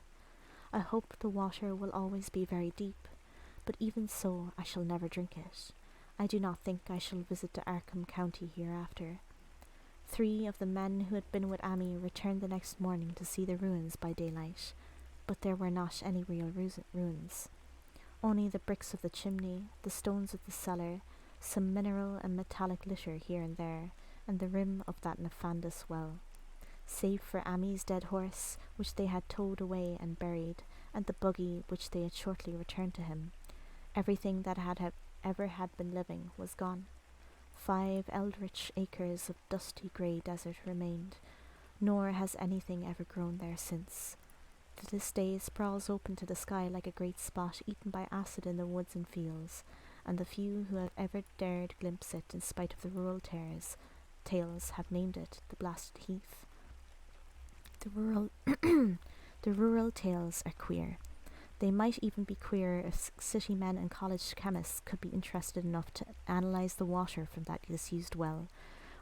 I hope the water will always be very deep, but even so I shall never drink it. I do not think I shall visit the Arkham County hereafter. 3 of the men who had been with Amy returned the next morning to see the ruins by daylight, but there were not any real ruins. Only the bricks of the chimney, the stones of the cellar, some mineral and metallic litter here and there, and the rim of that nefandous well. Save for Amy's dead horse, which they had towed away and buried, and the buggy which they had shortly returned to him, everything that ever had been living was gone. 5 eldritch acres of dusty grey desert remained, nor has anything ever grown there since. To this day it sprawls open to the sky like a great spot eaten by acid in the woods and fields, and the few who have ever dared glimpse it in spite of the rural tales have named it the Blasted Heath. The rural tales are queer. They might even be queer if city men and college chemists could be interested enough to analyse the water from that disused well,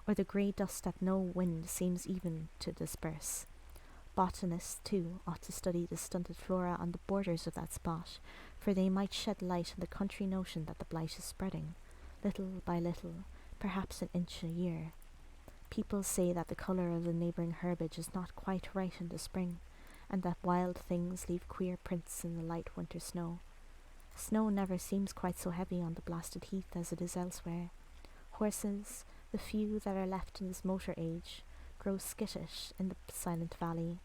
or the grey dust that no wind seems even to disperse. Botanists, too, ought to study the stunted flora on the borders of that spot, for they might shed light on the country notion that the blight is spreading, little by little, perhaps an inch a year. People say that the colour of the neighbouring herbage is not quite right in the spring, and that wild things leave queer prints in the light winter snow. Snow never seems quite so heavy on the blasted heath as it is elsewhere. Horses, the few that are left in this motor age, grow skittish in the silent valley,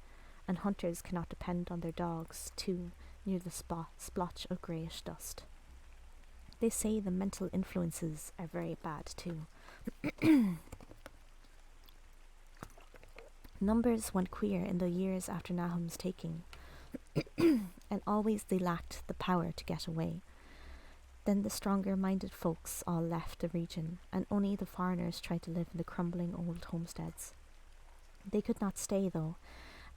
and hunters cannot depend on their dogs, too, near the splotch of greyish dust. They say the mental influences are very bad, too. Numbers went queer in the years after Nahum's taking, and always they lacked the power to get away. Then the stronger-minded folks all left the region, and only the foreigners tried to live in the crumbling old homesteads. They could not stay, though,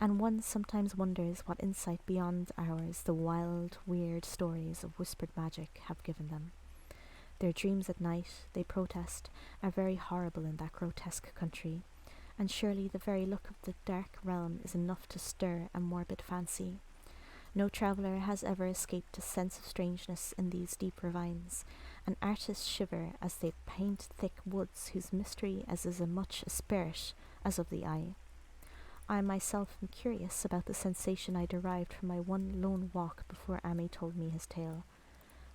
and one sometimes wonders what insight beyond ours the wild, weird stories of whispered magic have given them. Their dreams at night, they protest, are very horrible in that grotesque country, and surely the very look of the dark realm is enough to stir a morbid fancy. No traveller has ever escaped a sense of strangeness in these deep ravines, and artists shiver as they paint thick woods whose mystery is as much a spirit as of the eye. I myself am curious about the sensation I derived from my one lone walk before Ami told me his tale.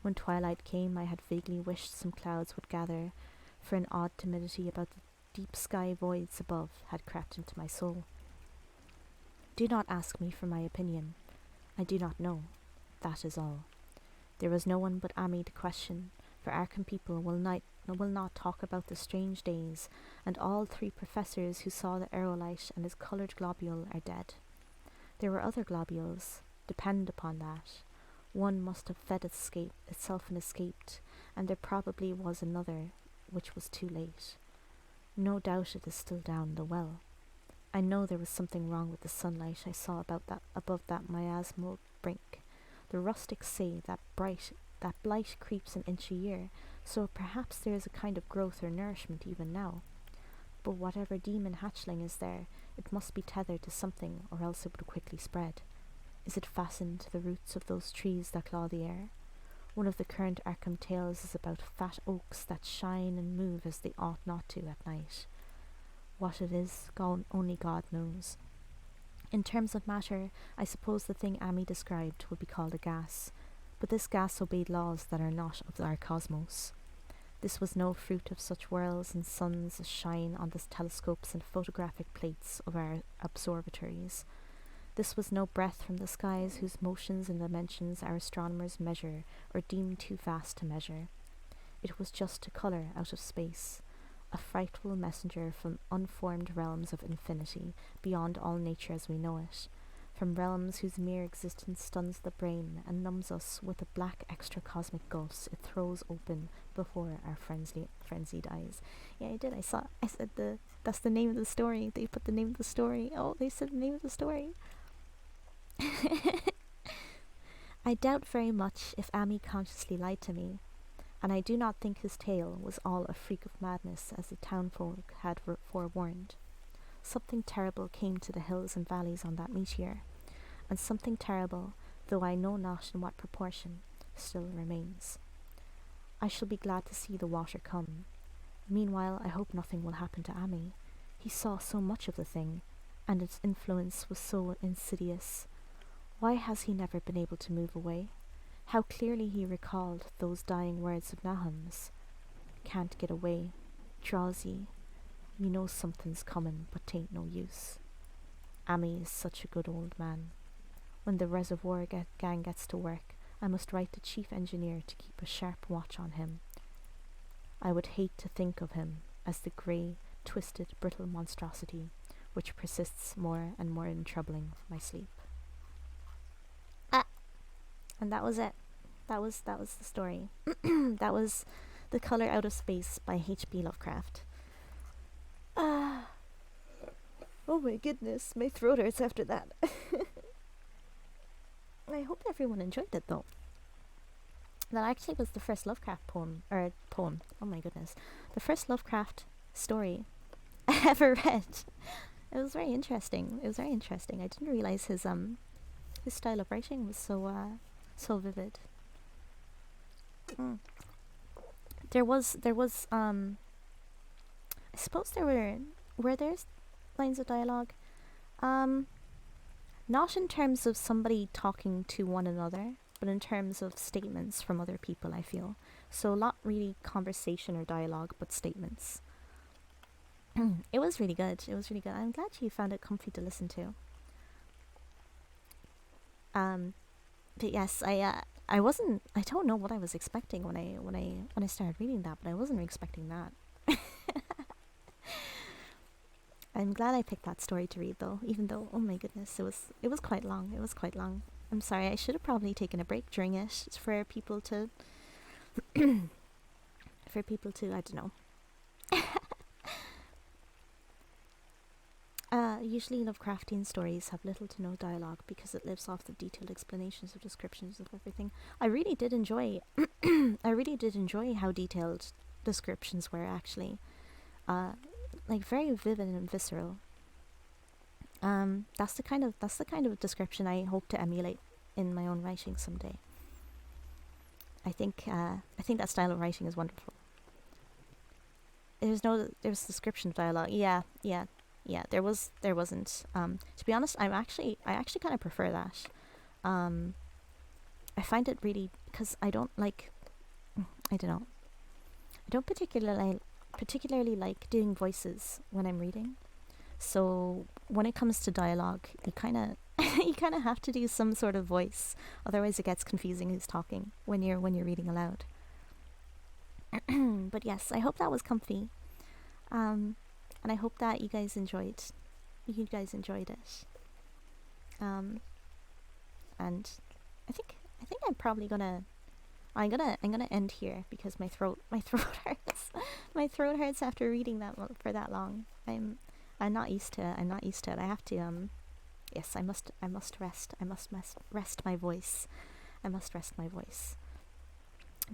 When twilight came, I had vaguely wished some clouds would gather, for an odd timidity about the deep sky voids above had crept into my soul. Do not ask me for my opinion. I do not know. That is all. There was no one but Ami to question, for Arkham people will not talk about the strange days, and all 3 professors who saw the aerolite and his coloured globule are dead. There were other globules. Depend upon that. One must have fed itself and escaped, and there probably was another, which was too late. No doubt it is still down the well. I know there was something wrong with the sunlight I saw above that miasmal brink. The rustics say that blight creeps an inch a year, so perhaps there is a kind of growth or nourishment even now. But whatever demon hatchling is there, it must be tethered to something, or else it would quickly spread. Is it fastened to the roots of those trees that claw the air? One of the current Arkham tales is about fat oaks that shine and move as they ought not to at night. What it is, only God knows. In terms of matter, I suppose the thing Ami described would be called a gas, but this gas obeyed laws that are not of our cosmos. This was no fruit of such whirls and suns as shine on the telescopes and photographic plates of our observatories. This was no breath from the skies whose motions and dimensions our astronomers measure or deem too vast to measure. It was just a colour out of space, a frightful messenger from unformed realms of infinity, beyond all nature as we know it, from realms whose mere existence stuns the brain and numbs us with the black extra-cosmic gulfs it throws open before our frenzied eyes. Yeah, I did. I said that's the name of the story. They put the name of the story. Oh, they said the name of the story. I doubt very much if Ami consciously lied to me, and I do not think his tale was all a freak of madness as the townfolk had forewarned. Something terrible came to the hills and valleys on that meteor, and something terrible, though I know not in what proportion, still remains. I shall be glad to see the water come. Meanwhile, I hope nothing will happen to Ami. He saw so much of the thing, and its influence was so insidious. Why has he never been able to move away? How clearly he recalled those dying words of Nahum's. Can't get away. Drowsy. Me know something's comin', but 'tain't no use. Ami is such a good old man. When the reservoir gang gets to work, I must write the chief engineer to keep a sharp watch on him. I would hate to think of him as the grey, twisted, brittle monstrosity which persists more and more in troubling my sleep. And that was it. That was the story. That was The Colour Out of Space by H.P. Lovecraft. Oh my goodness, my throat hurts after that. I hope everyone enjoyed it though. That actually was the first Lovecraft poem. Oh my goodness. The first Lovecraft story I ever read. It was very interesting. I didn't realize his style of writing was so vivid. Mm. There was I suppose were there lines of dialogue, not in terms of somebody talking to one another, but in terms of statements from other people, I feel. So not really conversation or dialogue, but statements. It was really good. I'm glad you found it comfy to listen to. But yes, I don't know what I was expecting when I started reading that, but I wasn't expecting that. I'm glad I picked that story to read though, even though, oh my goodness, it was quite long. I'm sorry, I should have probably taken a break during it for people to I don't know. Usually Lovecraftian stories have little to no dialogue because it lives off the detailed explanations or descriptions of everything. I really did enjoy how detailed descriptions were actually. Like very vivid and visceral. That's the kind of description I hope to emulate in my own writing someday. I think that style of writing is wonderful. There's description of dialogue. Yeah. There wasn't. To be honest, I actually kind of prefer that. I find it really, because I don't particularly like doing voices when I'm reading. So when it comes to dialogue, you kind of have to do some sort of voice, otherwise it gets confusing who's talking when you're reading aloud. But yes, I hope that was comfy, and I hope that you guys enjoyed it. And I think I'm probably gonna end here because my throat hurts. My throat hurts after reading that for that long. I'm not used to it. I have to yes, I must rest. I must rest my voice.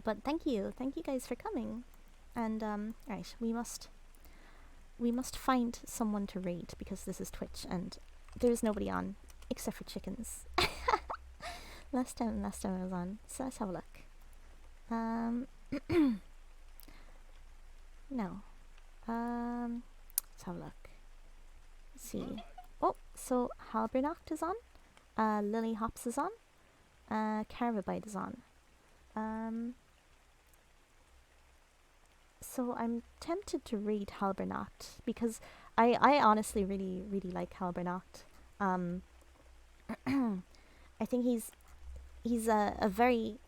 But thank you guys for coming. And right, we must find someone to raid because this is Twitch and there's nobody on except for chickens. last time I was on. So let's have a look. No. Let's have a look. Let's see. Oh, so Halbernacht is on. Lily Hops is on. Carabite is on. So I'm tempted to read Halbernacht because I honestly really like Halbernacht. I think he's a very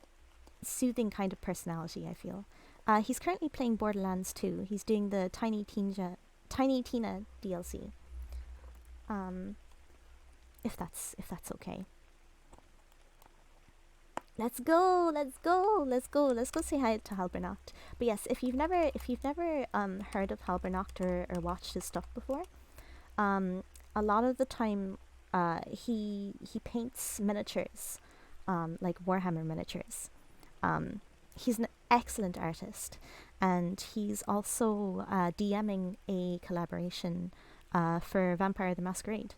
soothing kind of personality, I feel. He's currently playing Borderlands 2. He's doing the Tiny Tina DLC. If that's okay. Let's go say hi to Halbernacht. But yes, if you've never heard of Halbernacht or watched his stuff before, a lot of the time he paints miniatures, like Warhammer miniatures. He's an excellent artist, and he's also DMing a collaboration for Vampire the Masquerade.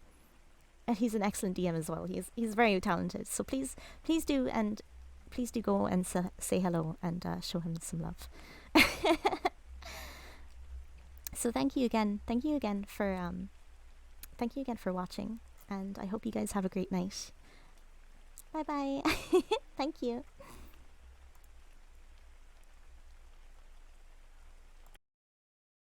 And he's an excellent DM as well. He's very talented. So please do go and say hello and show him some love. So thank you again for watching, and I hope you guys have a great night. Bye bye. Thank you.